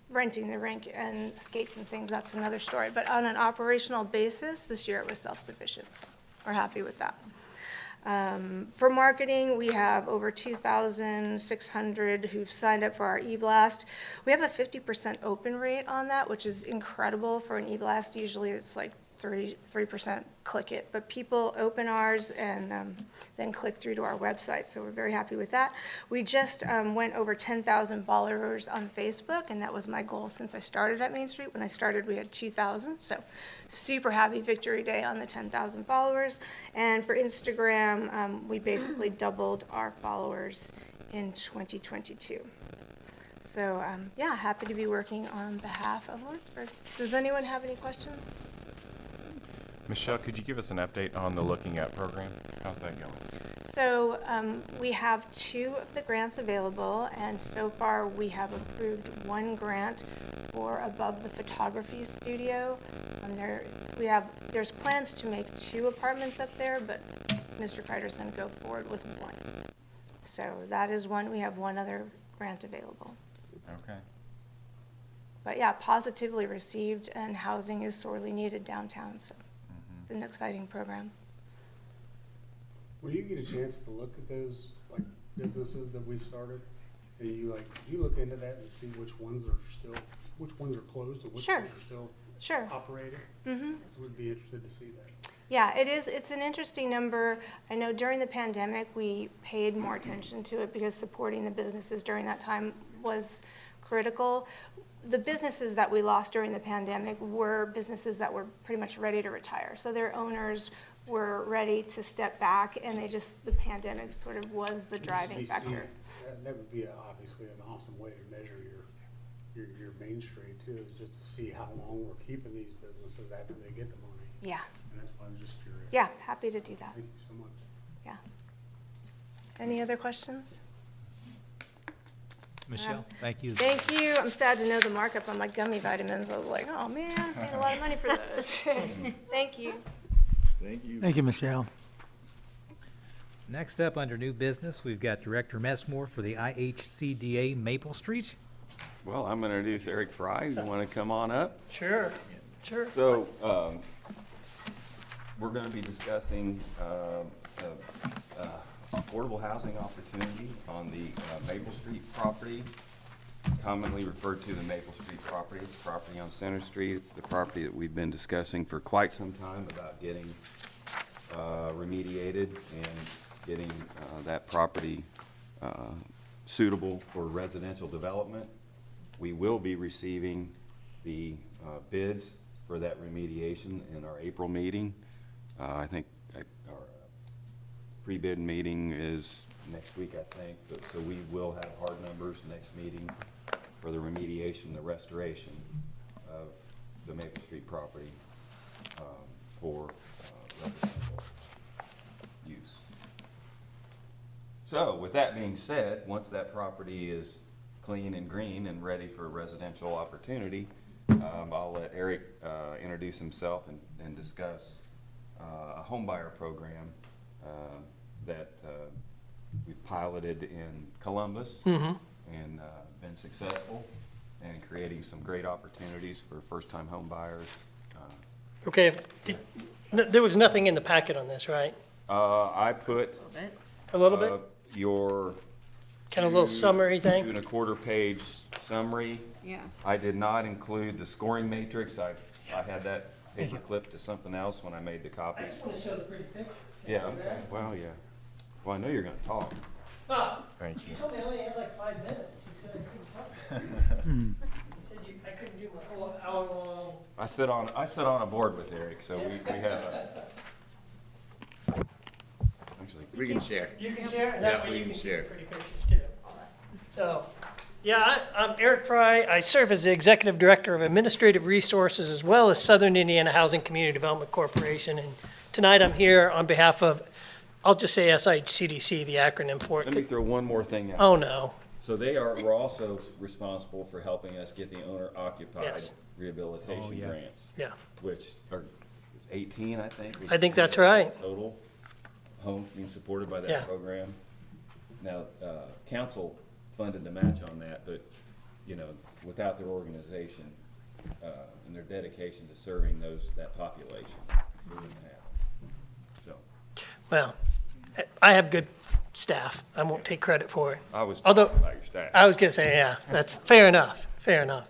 Renting the rink and skates and things, that's another story. But on an operational basis, this year it was self-sufficient. So we're happy with that. For marketing, we have over 2,600 who've signed up for our e-blast. We have a 50% open rate on that, which is incredible for an e-blast. Usually it's like 3% click it, but people open ours and then click through to our website, so we're very happy with that. We just went over 10,000 followers on Facebook, and that was my goal since I started at Main Street. When I started, we had 2,000, so super happy victory day on the 10,000 followers. And for Instagram, we basically doubled our followers in 2022. So yeah, happy to be working on behalf of Lawrenceburg. Does anyone have any questions? Michelle, could you give us an update on the Looking At program? How's that going? So we have 2 of the grants available, and so far we have approved 1 grant for above the photography studio. There's plans to make 2 apartments up there, but Mr. Kreider's going to go forward with 1. So that is one. We have 1 other grant available. Okay. But yeah, positively received, and housing is sorely needed downtown, so it's an exciting program. When you get a chance to look at those, like, businesses that we've started, and you look into that and see which ones are closed and which Sure. ones are Sure. still operating? Would be interested to see that. Yeah, it is. It's an interesting number. I know during the pandemic, we paid more attention to it because supporting the businesses during that time was critical. The businesses that we lost during the pandemic were businesses that were pretty much ready to retire. So their owners were ready to step back, and the pandemic sort of was the driving factor. That would be obviously an awesome way to measure your Main Street too, is just to see how long we're keeping these businesses after they get the money. Yeah. And that's why I'm just curious. Yeah, happy to do that. Thank you so much. Yeah. Any other questions? Michelle, thank you. Thank you. I'm sad to know the markup on my gummy vitamins. I was like, oh man, I paid a lot of money for those. Thank you. Thank you. Thank you, Michelle. Next up, under new business, we've got Director Messmore for the IHCDA Maple Street. Well, I'm going to introduce Eric Fry. You want to come on up? Sure, sure. So, we're going to be discussing affordable housing opportunity on the Maple Street property, commonly referred to the Maple Street property. It's property on Center Street. It's the property that we've been discussing for quite some time about getting remediated and getting that property suitable for residential development. We will be receiving the bids for that remediation in our April meeting. I think our pre-bid meeting is next week, I think, but so we will have hard numbers next meeting for the remediation, the restoration of the Maple Street property for residential use. So with that being said, once that property is clean and green and ready for residential opportunity, I'll let Eric introduce himself and discuss a homebuyer program that we've piloted in Columbus and been successful and creating some great opportunities for first-time home buyers. Okay, there was nothing in the packet on this, right? I put A little bit? your Kind of a little summary thing? 2.25 page summary. Yeah. I did not include the scoring matrix. I had that paper clipped to something else when I made the copies. want to show the pretty picture. Yeah, okay. Well, yeah. Well, I know you're gonna talk. Thank you. You told me I only had like 5 minutes. You said I couldn't talk. You said I couldn't do my whole hour-long. I sit on a board with Eric, so we have a. Actually, We can share. You can share, and Yeah, that way we you can can see share. the pretty pictures too. So, yeah, I'm Eric Fry. I serve as the Executive Director of Administrative Resources as well as Southern Indiana Housing Community Development Corporation. And tonight I'm here on behalf of, I'll just say SIHCDC, the acronym for let me it. throw one more thing out. Oh, no. So we're also responsible for helping us get the owner-occupied Yes. rehabilitation grants, Yeah. which are 18, I think. I think that's right. Total homes being supported by Yeah. that program. Now, council funded the match on that, but, without their organization and their dedication to serving that population, it wouldn't happen. So, Well, I have good staff. I won't take credit for it. I was Although- talking about your staff. I was going to say, yeah, that's fair enough, fair enough.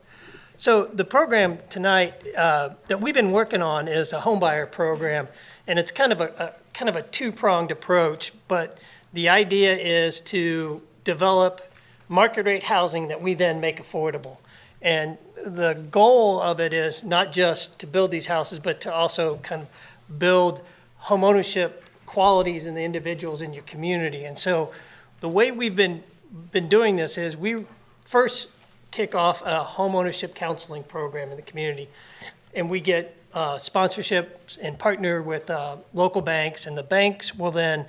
So the program tonight that we've been working on is a homebuyer program, and it's kind of a two-pronged approach, but the idea is to develop market rate housing that we then make affordable. And the goal of it is not just to build these houses, but to also kind of build homeownership qualities in the individuals in your community. And so the way we've been doing this is we first kick off a homeownership counseling program in the community. And we get sponsorships and partner with local banks, and the banks will then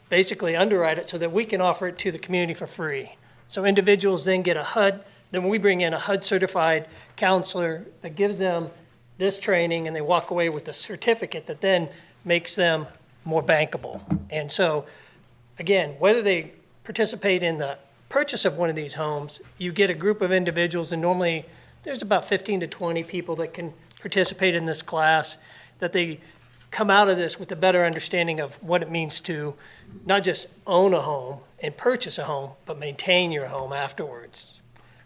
basically underwrite it so that we can offer it to the community for free. So individuals then get a HUD, then we bring in a HUD certified counselor that gives them this training, and they walk away with a certificate that then makes them more bankable. And so, again, whether they participate in the purchase of one of these homes, you get a group of individuals, and normally there's about 15 to 20 people that can participate in this class, that they come out of this with a better understanding of what it means to not just own a home and purchase a home, but maintain your home afterwards.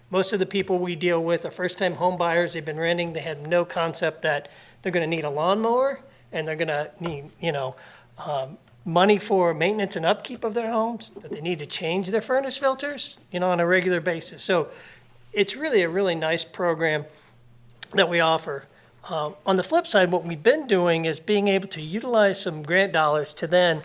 Most of the people we deal with are first-time home buyers. They've been renting. They have no concept that they're going to need a lawnmower, and they're going to need, money for maintenance and upkeep of their homes, that they need to change their furnace filters, on a regular basis. So it's really a really nice program that we offer. On the flip side, what we've been doing is being able to utilize some grant dollars to then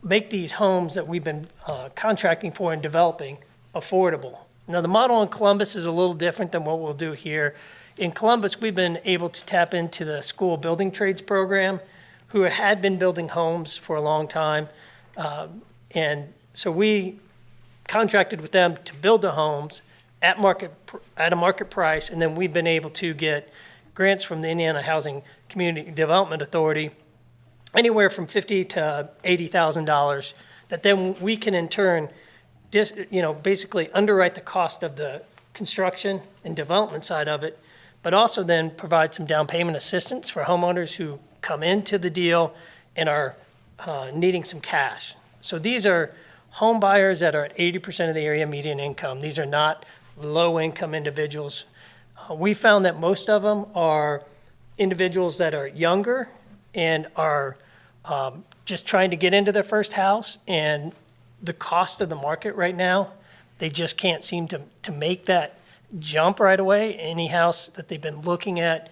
make these homes that we've been contracting for and developing affordable. Now, the model in Columbus is a little different than what we'll do here. In Columbus, we've been able to tap into the school building trades program, who had been building homes for a long time. And so we contracted with them to build the homes at a market price, and then we've been able to get grants from the Indiana Housing Community Development Authority, anywhere from $50,000 to $80,000, that then we can in turn, basically underwrite the cost of the construction and development side of it, but also then provide some down payment assistance for homeowners who come into the deal and are needing some cash. So these are home buyers that are at 80% of the area median income. These are not low-income individuals. We found that most of them are individuals that are younger and are just trying to get into their first house, and the cost of the market right now, they just can't seem to make that jump right away. Any house that they've been looking at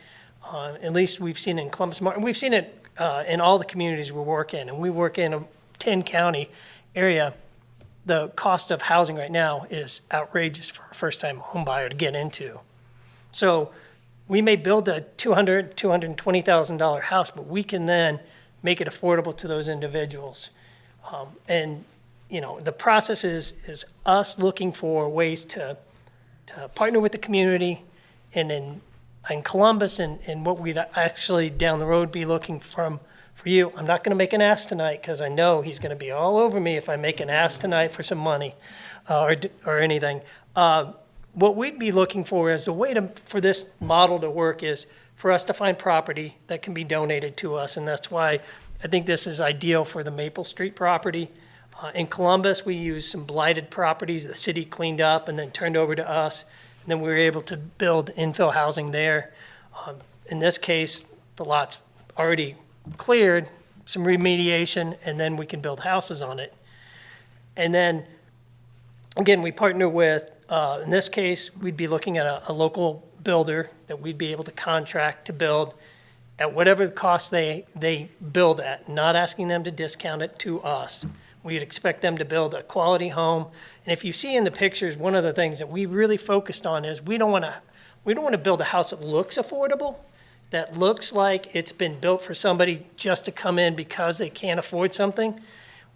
least we've seen in Columbus, we've seen it in all the communities we work in, and we work in a 10-county area. The cost of housing right now is outrageous for a first-time home buyer to get into. So we may build a $200,000, $220,000 house, but we can then make it affordable to those individuals. And the process is us looking for ways to partner with the community, and in Columbus and what we'd actually down the road be looking for you. I'm not going to make an ask tonight because I know he's going to be all over me if I make an ask tonight for some money or anything. What we'd be looking for is the way for this model to work is for us to find property that can be donated to us, and that's why I think this is ideal for the Maple Street property. In Columbus, we used some blighted properties the city cleaned up and then turned over to us, and then we were able to build infill housing there. In this case, the lot's already cleared, some remediation, and then we can build houses on it. And then, again, we partner with, in this case, we'd be looking at a local builder that we'd be able to contract to build at whatever the cost they build at, not asking them to discount it to us. We'd expect them to build a quality home. And if you see in the pictures, one of the things that we really focused on is we don't want to build a house that looks affordable, that looks like it's been built for somebody just to come in because they can't afford something.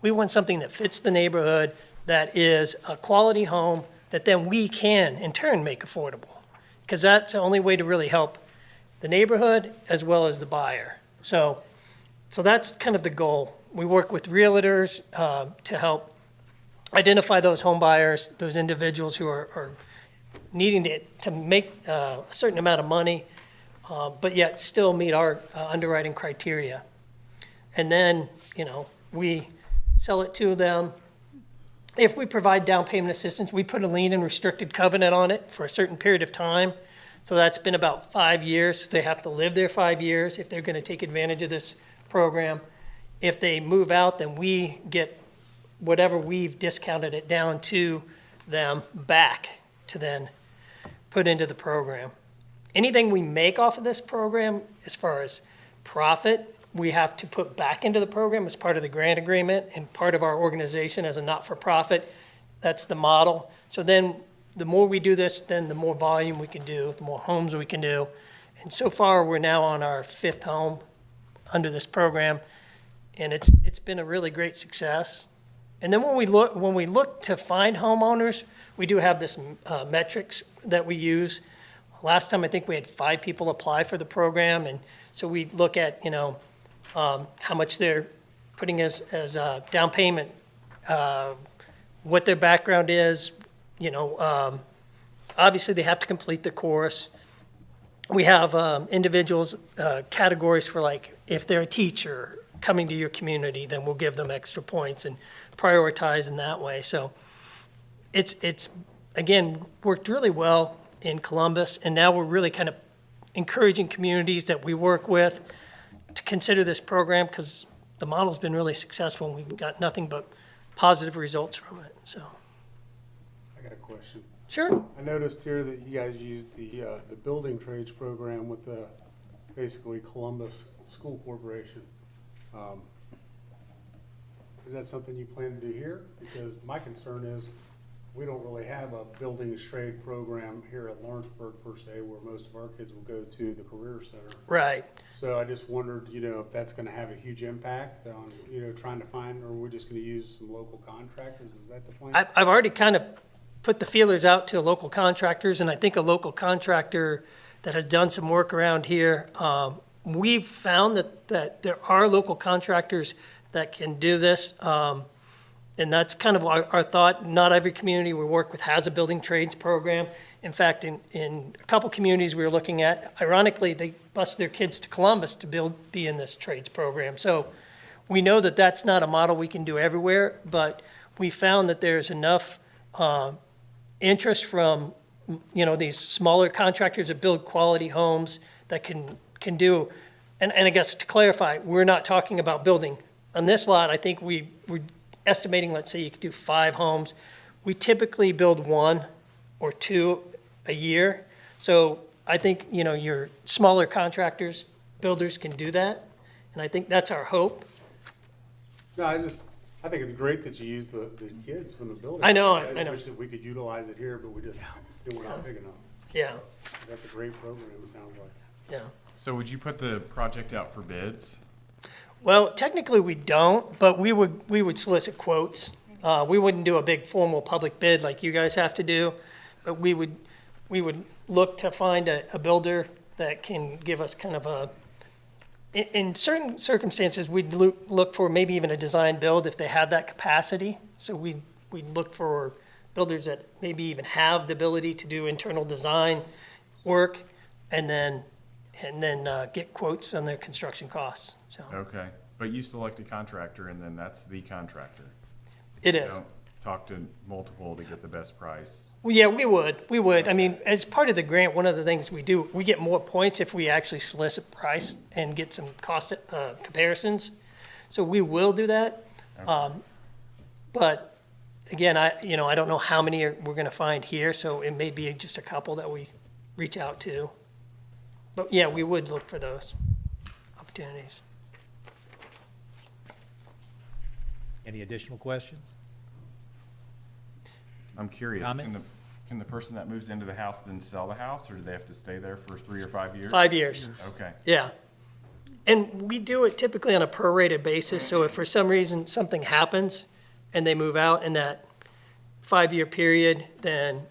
We want something that fits the neighborhood, that is a quality home that then we can in turn make affordable, because that's the only way to really help the neighborhood as well as the buyer. So that's kind of the goal. We work with realtors to help identify those home buyers, those individuals who are needing to make a certain amount of money, but yet still meet our underwriting criteria. And then, we sell it to them. If we provide down payment assistance, we put a lien and restricted covenant on it for a certain period of time. So that's been about 5 years. They have to live there 5 years if they're going to take advantage of this program. If they move out, then we get whatever we've discounted it down to them back to then put into the program. Anything we make off of this program, as far as profit, we have to put back into the program as part of the grant agreement and part of our organization as a not-for-profit. That's the model. So then the more we do this, then the more volume we can do, the more homes we can do. And so far, we're now on our 5th home under this program, and it's been a really great success. And then when we look to find homeowners, we do have this metrics that we use. Last time, I think we had 5 people apply for the program, and so we look at how much they're putting as down payment, what their background is. Obviously they have to complete the course. We have individuals categories for, like, if they're a teacher coming to your community, then we'll give them extra points and prioritize in that way. So it's again worked really well in Columbus, and now we're really kind of encouraging communities that we work with to consider this program, because the model's been really successful and we've got nothing but positive results from it. So I got a question. sure. I noticed here that you guys used the building trades program with the basically Columbus School Corporation. Is that something you plan to do here? Because my concern is we don't really have a building trade program here at Lawrenceburg per se, where most of our kids will go to the career center. Right. So I just wondered, if that's gonna have a huge impact on, trying to find, or we're just gonna use some local contractors, is that the plan? I've already kind of put the feelers out to local contractors, and I think a local contractor that has done some work around here, we've found that there are local contractors that can do this. And that's kind of our thought. Not every community we work with has a building trades program. In fact, in a couple communities we were looking at, ironically, they bused their kids to Columbus to be in this trades program. So we know that that's not a model we can do everywhere, but we found that there's enough interest from, these smaller contractors that build quality homes that can do, and I guess to clarify, we're not talking about building. On this lot, I think we're estimating, let's say you could do 5 homes. We typically build 1 or 2 a year. So I think, your smaller contractors, builders can do that. And I think that's our hope. No, I think it's great that you use the kids from the building. I know. I wish that we could utilize it here, but we're not big enough. Yeah, That's a great program, it sounds like. yeah. So would you put the project out for bids? Well, technically we don't, but we would solicit quotes. We wouldn't do a big formal public bid like you guys have to do, but we would look to find a builder that can give us kind of in certain circumstances, we'd look for maybe even a design build if they had that capacity. So we'd look for builders that maybe even have the ability to do internal design work and then get quotes on their construction costs, so. Okay, but you select a contractor and then that's the contractor. It You is. don't talk to multiple to get the best price. Well, yeah, we would. I mean, as part of the grant, one of the things we do, we get more points if we actually solicit price and get some cost comparisons. So we will do that. But again, I don't know how many we're gonna find here, so it may be just a couple that we reach out to. But yeah, we would look for those opportunities. Any additional questions? I'm curious, Comments? can the person that moves into the house then sell the house, or do they have to stay there for 3 or 5 years? 5 years. Okay, Yeah. And we do it typically on a prorated basis, so if for some reason something happens and they move out in that 5-year period, then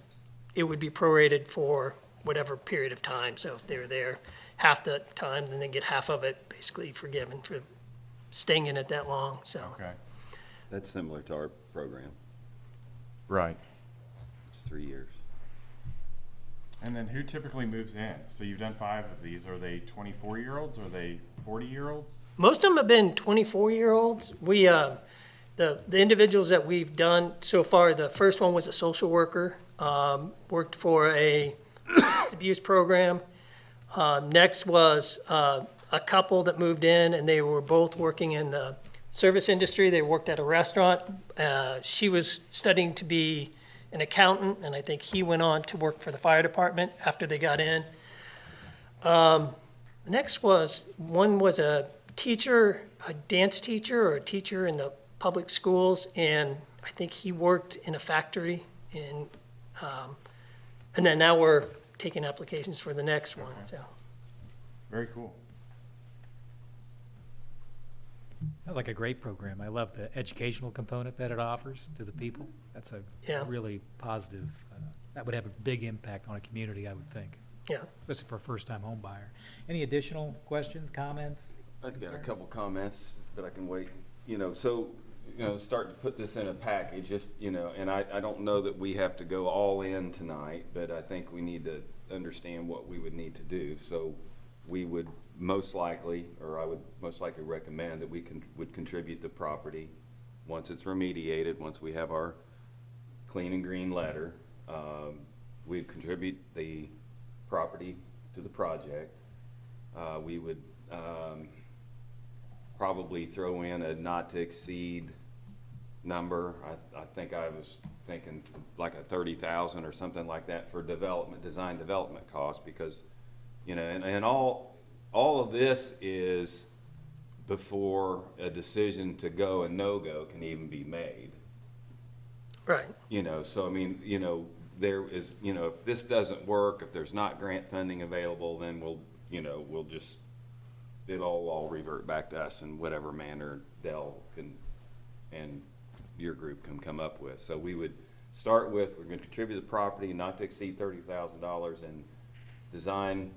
it would be prorated for whatever period of time. So if they were there half the time, then they get half of it basically forgiven for staying in it that long, so. okay, That's similar to our program. right. It's 3 years. And then who typically moves in? So you've done 5 of these. Are they 24-year-olds? Are they 40-year-olds? Most of them have been 24-year-olds. We, the individuals that we've done so far, the first one was a social worker, worked for a substance abuse program. Next was a couple that moved in, and they were both working in the service industry. They worked at a restaurant. She was studying to be an accountant, and I think he went on to work for the fire department after they got in. Next was a teacher, a dance teacher or a teacher in the public schools, and I think he worked in a factory and then now we're taking applications for the next one, so. Very cool. Sounds like a great program. I love the educational component that it offers to the people. That's a Yeah. really positive, that would have a big impact on a community, I would think, Yeah. especially for a first-time home buyer. Any additional questions, comments? I've got a concerns? couple comments, but I can wait. Start to put this in a package, and I don't know that we have to go all in tonight, but I think we need to understand what we would need to do. So we would most likely, or I would most likely recommend that we would contribute the property once it's remediated, once we have our clean and green letter. We'd contribute the property to the project. We would probably throw in a not to exceed number. I think I was thinking like a 30,000 or something like that for design development costs, because, and all of this is before a decision to go and no-go can even be made. Right. You know, so I mean, you know, there is, you know, if this doesn't work, if there's not grant funding available, then we'll, you know, we'll just, it'll all revert back to us in whatever manner Dell can, and your group can come up with. So we would start with, we're gonna contribute the property not to exceed $30,000 in design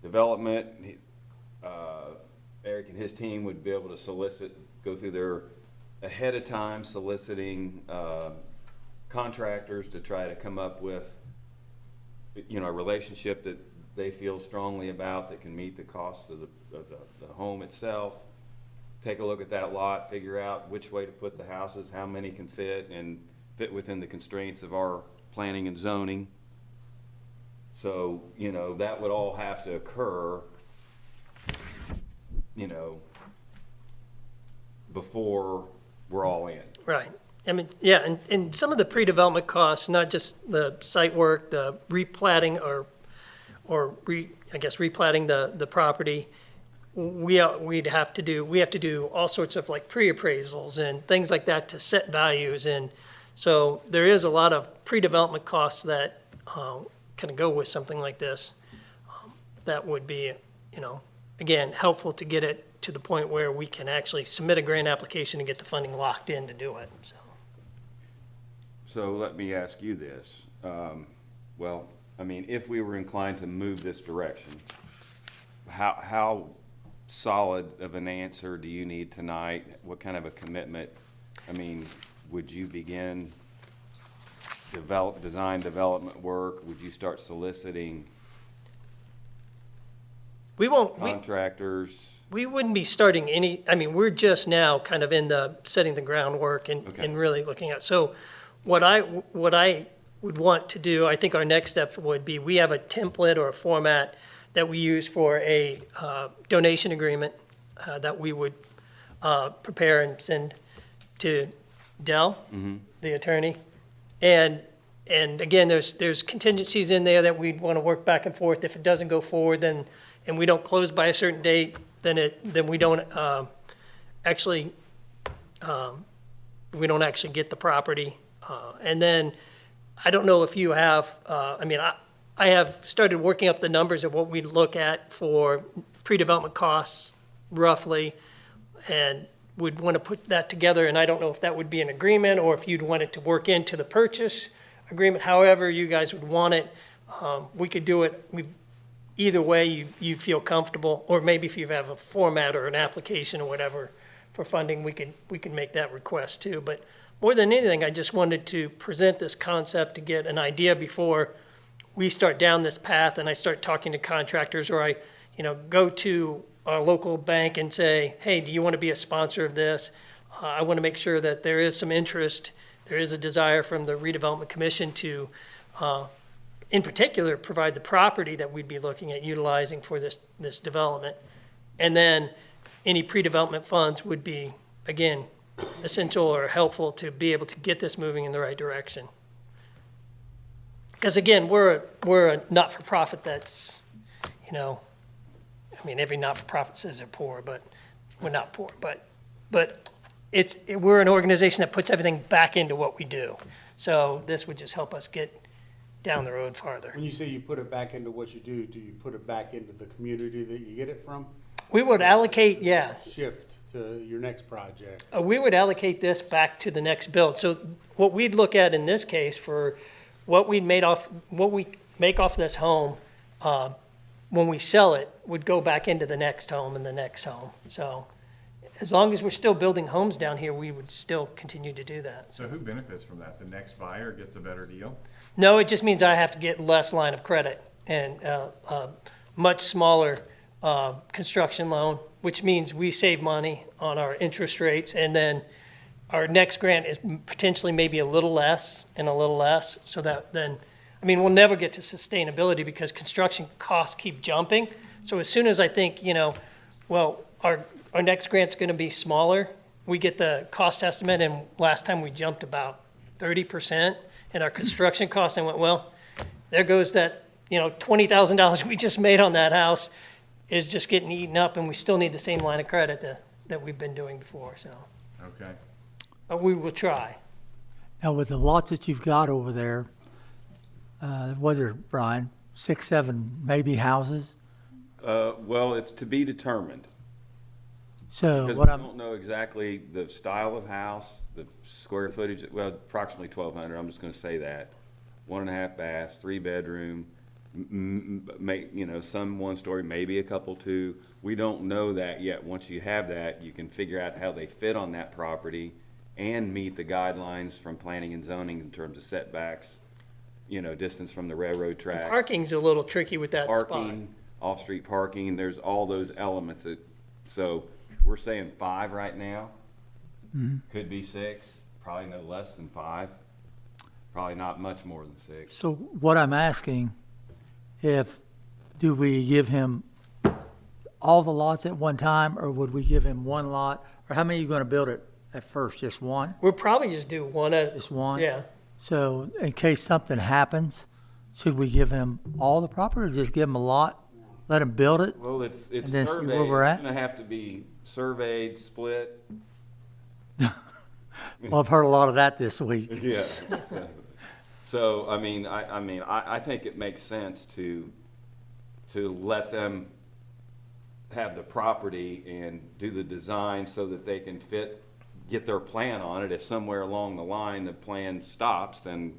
development. Eric and his team would be able to solicit, go through their, ahead of time soliciting contractors to try to come up with, you know, a relationship that they feel strongly about that can meet the cost of the home itself. Take a look at that lot, figure out which way to put the houses, how many can fit, and fit within the constraints of our planning and zoning. So, you know, that would all have to occur, you know, before we're all in. Right. I mean, yeah, and some of the pre-development costs, not just the site work, the replatting replatting the property, we have to do all sorts of like pre-appraisals and things like that to set values. And so there is a lot of pre-development costs that kind of go with something like this. That would be, you know, again, helpful to get it to the point where we can actually submit a grant application and get the funding locked in to do it, so. So let me ask you this. Well, I mean, if we were inclined to move this direction, how solid of an answer do you need tonight? What kind of a commitment? I mean, would you begin design development work? Would you start soliciting contractors? We wouldn't be starting any, I mean, we're just now kind of in the setting the groundwork and really looking at. So what I would want to do, I think our next step would be, we have a template or a format that we use for a donation agreement that we would prepare and send to Dell, the attorney. And again, there's contingencies in there that we'd want to work back and forth. If it doesn't go forward, then, and we don't close by a certain date, then we don't actually get the property. And then I don't know if you have, I have started working up the numbers of what we look at for pre-development costs roughly, and would want to put that together. And I don't know if that would be an agreement or if you'd want it to work into the purchase agreement, however you guys would want it. We could do it. Either way you feel comfortable, or maybe if you have a format or an application or whatever for funding, we could make that request too. But more than anything, I just wanted to present this concept to get an idea before we start down this path and I start talking to contractors, or I, go to our local bank and say, hey, do you want to be a sponsor of this? I want to make sure that there is some interest. There is a desire from the Redevelopment Commission to, in particular, provide the property that we'd be looking at utilizing for this development. And then any pre-development funds would be, again, essential or helpful to be able to get this moving in the right direction. Because again, we're a not-for-profit that's, every not-for-profit says they're poor, but we're not poor. But we're an organization that puts everything back into what we do. So this would just help us get down the road farther. When you say you put it back into what you do you put it back into the community that you get it from? We would allocate, Shift to your next project. We would allocate this back to the next build. So what we'd look at in this case for what we make off this home, when we sell it, would go back into the next home and the next home. So as long as we're still building homes down here, we would still continue to do that. So who benefits from that? The next buyer gets a better deal? No, it just means I have to get less line of credit and much smaller construction loan, which means we save money on our interest rates, and then our next grant is potentially maybe a little less and a little less, so that then, we'll never get to sustainability because construction costs keep jumping. So as soon as I think, our next grant's gonna be smaller, we get the cost estimate, and last time we jumped about 30% in our construction costs, and went, well, there goes that, $20,000 we just made on that house is just getting eaten up, and we still need the same line of credit that we've been doing before, so. Okay. But we will try. Now, with the lots that you've got over there, what are, Brian, 6, 7, maybe houses? Well, it's to be determined. So Because what we I'm, don't know exactly the style of house, the square footage, well, approximately 1,200, I'm just gonna say that. 1.5 baths, 3-bedroom, some 1-story, maybe a couple 2. We don't know that yet. Once you have that, you can figure out how they fit on that property and meet the guidelines from planning and zoning in terms of setbacks, distance from the railroad tracks. Parking's a little tricky with that spot. Parking, off-street parking, there's all those elements so we're saying 5 right now. Could be 6, probably no less than 5, probably not much more than 6. so what I'm asking, do we give him all the lots at one time, or would we give him one lot? Or how many are you gonna build at first, just one? We'll probably just do one at, Just one? yeah. So in case something happens, should we give him all the property, or just give him a lot, let him build it? Well, it's And then see surveyed, where we're it's at? gonna have to be surveyed, split. Well, I've heard a lot of that this week. Yeah. So, I think it makes sense to let them have the property and do the design so that they can get their plan on it. If somewhere along the line the plan stops, then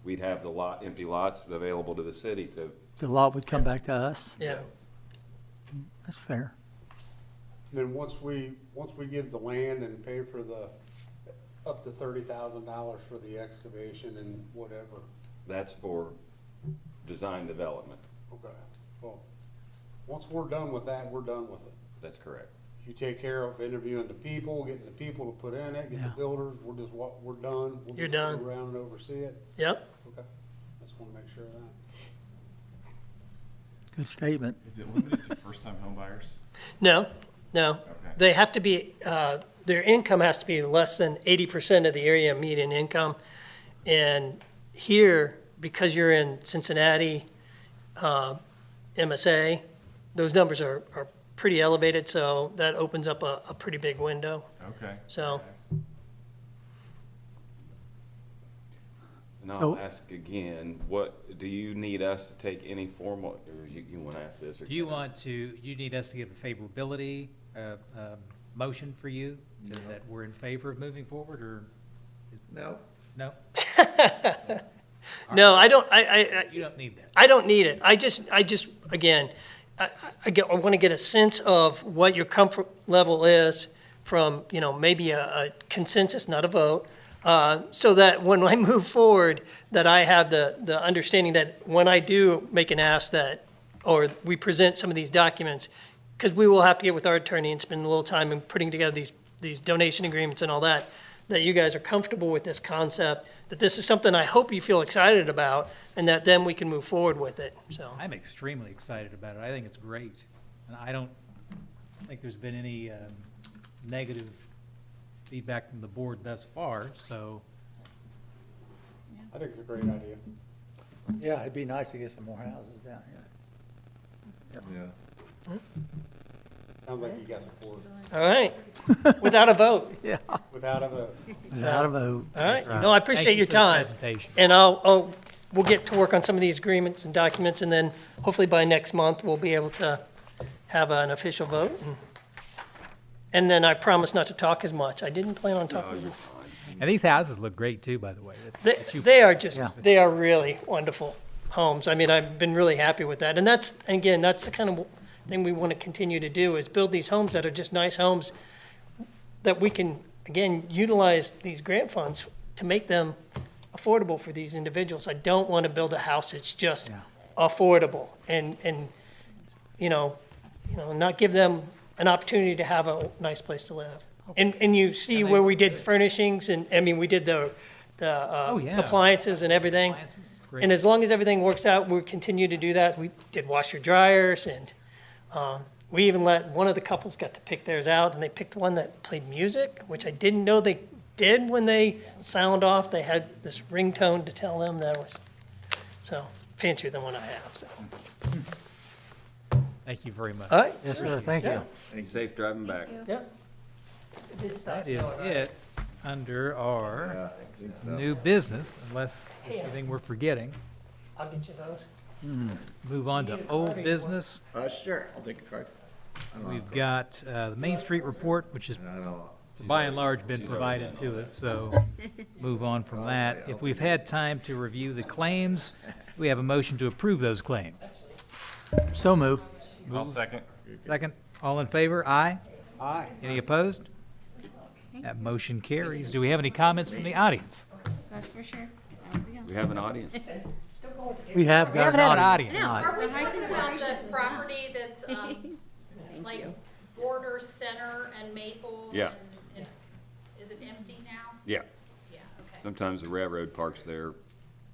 we'd have the empty lots available to the city to. The lot would come back to us. Yeah. That's fair. Then once we give the land and pay for the, up to $30,000 for the excavation and whatever. That's for design development. Okay, well, once we're done with that, we're done with it. That's correct. You take care of interviewing the people, getting the people to put in it, get the Yeah. builders, we're done. We'll You're just done. go around and oversee it. Yep. Okay, just wanna make sure of that. Good statement. Is it limited to first-time homebuyers? No. Okay. They have to be, their income has to be less than 80% of the area median income. And here, because you're in Cincinnati, MSA, those numbers are pretty elevated, so that opens up a pretty big window. Okay. So- And I'll Oh. ask again, do you need us to take any formal, or you want to ask this? Or Do you need us to give a favorability, motion for you that we're in favor of moving forward, or? No. No? No, I don't, You don't need that. I don't need it. I just, again, I want to get a sense of what your comfort level is from, maybe a consensus, not a vote, so that when I move forward, that I have the understanding that when I do make an ask or we present some of these documents, because we will have to get with our attorney and spend a little time in putting together these donation agreements and all that you guys are comfortable with this concept, that this is something I hope you feel excited about, and that then we can move forward with it, so. I'm extremely excited about it. I think it's great. And I don't think there's been any negative feedback from the board thus far, so. I think it's a great idea. Yeah, it'd be nice to get some more houses down here. Yeah. Sounds like you got support, All right, without a vote. Yeah. without a vote. Without a vote. All right, Right. no, I Thank appreciate you your for the time. presentation. And we'll get to work on some of these agreements and documents, and then hopefully by next month, we'll be able to have an official vote. And then I promise not to talk as much. I didn't plan on talking as much. And these houses look great too, by the way. that you- They are just, Yeah. they are really wonderful homes. I mean, I've been really happy with that. And that's the kind of thing we want to continue to do, is build these homes that are just nice homes that we can, again, utilize these grant funds to make them affordable for these individuals. I don't want to build a house that's just Yeah. affordable and not give them an opportunity to have a nice place to live. And you see where we did furnishings and, we did the yeah. appliances and everything. Appliances, great. And as long as everything works out, we'll continue to do that. We did washer dryers, and we even let one of the couples got to pick theirs out, and they picked one that played music, which I didn't know they did when they sound off. They had this ringtone to tell them that was, so, fancier than what I have, so. Thank you very much. All right? Yes, sir, thank you. Be safe driving back. Yeah. That is it under our Yeah, I think so. new business, unless there's anything we're forgetting. I'll get you those. Move on to old business. Sure, I'll take a card. I don't We've have got the Main Street report, which is a card. I don't. by and large been provided to us, so move on from that. If we've had time to review the claims, we have a motion to approve those claims. So move. I'll second. Second, all in favor? Aye. Aye. Any opposed? That motion carries. Do we have any comments from the audience? That's for sure. There we go. We have an audience. We have got haven't had an an audience audience. tonight. Are we talking about the property that's, Thank like, you. Border Center and Maple? Yeah. And is it empty now? Yeah. Yeah, okay. Sometimes the railroad parks their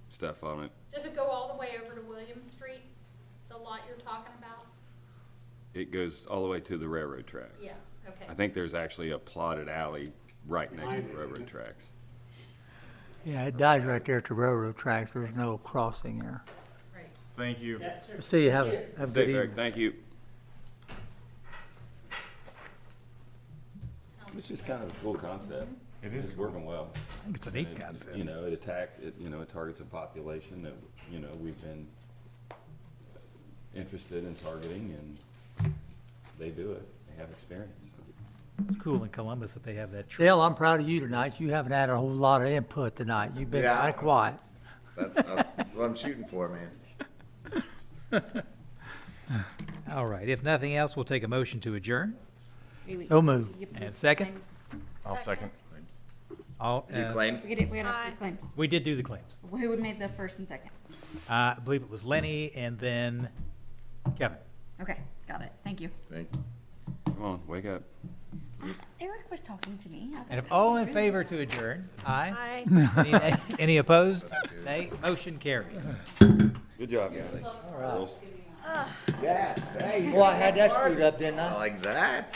stuff on it. Does it go all the way over to William Street, the lot you're talking about? It goes all the way to the railroad track. Yeah, okay. I think there's actually a plotted alley right next to the railroad tracks. Yeah, it dies right there at the railroad tracks. There's no crossing there. Right. Thank you. See you. Have a good Stay there. evening. Thank you. This is kind of a cool concept. It is It's working well. I think it's a And neat it- concept. You know, it targets a population that, you know, we've been interested in targeting, and they do it. They have experience. It's cool in Columbus that they have that. Dale, I'm proud of you tonight. You haven't had a whole lot of input tonight. You've been Yeah. kind of quiet. That's what I'm shooting for, man. All right, if nothing else, we'll take a motion to adjourn. So move. And second? I'll second. All, Your claims? We gotta do claims. we did do the claims. Who made the first and second? I believe it was Lenny and then Kevin. Okay, got it. Thank you. Thank Come on, wake up. Eric was talking to me. And if all in favor to adjourn, aye. Any opposed? Nay. Motion carries. Good job, guys. Girls. Yes, hey, Well, I had that screwed up, didn't I? I like that.